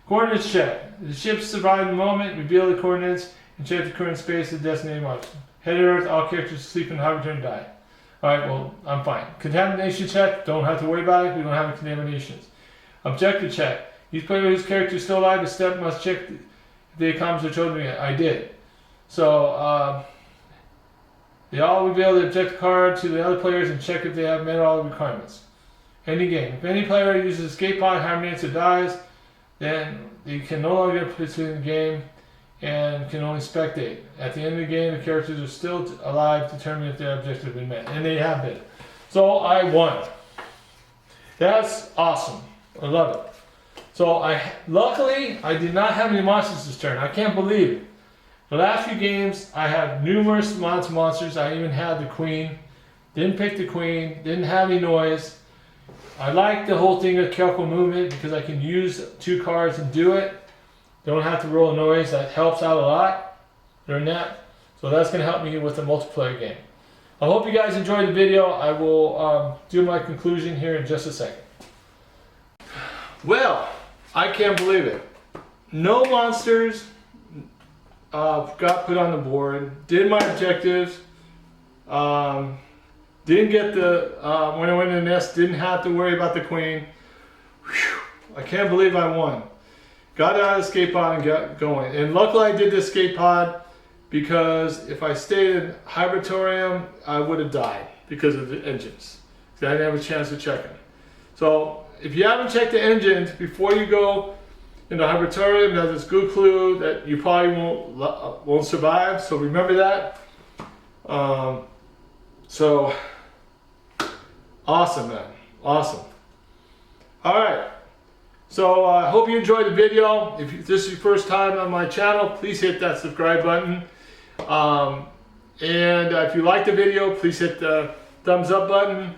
[SPEAKER 2] Coordinates check. The ship survived the moment. Reveal the coordinates and check the current space of the designated mark. Head to Earth. All characters sleep in hibernation and die. All right. Well, I'm fine. Contamination check. Don't have to worry about it. We don't have any contaminations. Objective check. Each player whose character is still alive, the step must check if they accomplished their chosen mission. I did. So they all reveal the objective card to the other players and check if they have met all the requirements. Ending game. If any player uses escape pod, hibernates, or dies, then they can no longer participate in the game and can only spectate. At the end of the game, the characters are still alive to determine if their objective has been met. And they have been. So I won. That's awesome. I love it. So luckily, I did not have any monsters this turn. I can't believe it. The last few games, I had numerous amounts of monsters. I even had the queen. Didn't pick the queen. Didn't have any noise. I like the whole thing of careful movement because I can use 2 cards and do it. Don't have to roll a noise. That helps out a lot during that. So that's going to help me with the multiplayer game. I hope you guys enjoyed the video. I will do my conclusion here in just a second. Well, I can't believe it. No monsters got put on the board. Did my objectives. Didn't get the, when I went in the nest, didn't have to worry about the queen. Whew, I can't believe I won. Got out of the escape pod and got going. And luckily I did the escape pod because if I stayed in Hibernatorium, I would have died because of the engines. So I didn't have a chance to check them. So if you haven't checked the engines before you go into Hibernatorium, that's a good clue that you probably won't survive. So remember that. So awesome, man. Awesome.
[SPEAKER 1] All right. So I hope you enjoyed the video. If this is your first time on my channel, please hit that subscribe button. And if you like the video, please hit the thumbs up button.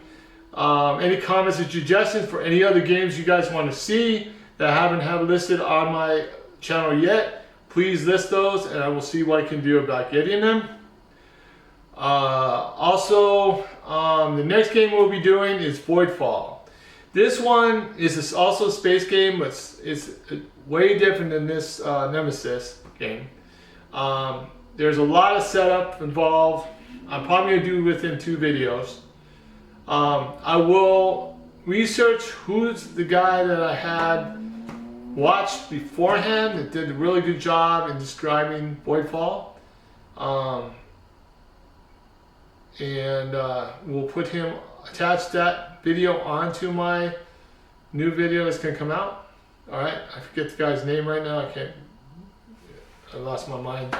[SPEAKER 1] Any comments or suggestions for any other games you guys want to see that I haven't had listed on my channel yet, please list those and I will see what I can do about getting them. Also, the next game we'll be doing is Voidfall. This one is also a space game, but it's way different than this NEMESIS game. There's a lot of setup involved. I'm probably going to do within 2 videos. I will research who's the guy that I had watched beforehand that did a really good job in describing Voidfall. We'll put him, attach that video onto my new video that's going to come out. Alright, I forget the guy's name right now, I lost my mind.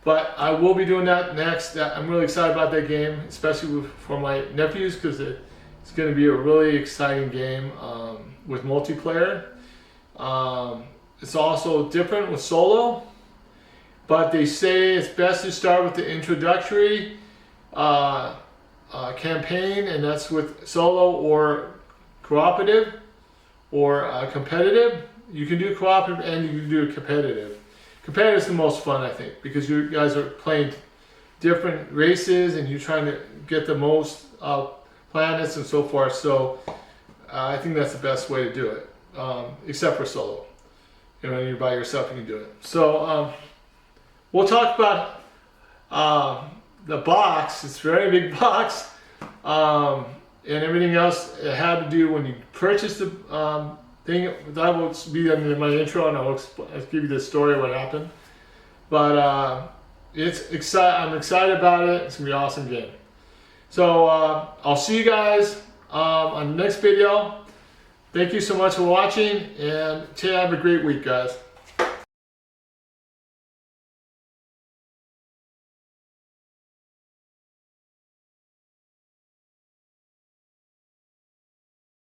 [SPEAKER 1] But I will be doing that next. I'm really excited about that game, especially for my nephews, because it's going to be a really exciting game with multiplayer. It's also different with solo, but they say it's best to start with the introductory campaign, and that's with solo or cooperative or competitive. You can do cooperative and you can do competitive. Competitive is the most fun, I think, because you guys are playing different races and you're trying to get the most planets and so forth. So I think that's the best way to do it, except for solo. You know, when you're by yourself, you can do it. So we'll talk about the box. It's a very big box, and everything else it had to do when you purchase the thing. That will be in my intro, and I'll give you the story of what happened. But it's exciting. I'm excited about it. It's gonna be an awesome game. So I'll see you guys on the next video. Thank you so much for watching, and have a great week, guys.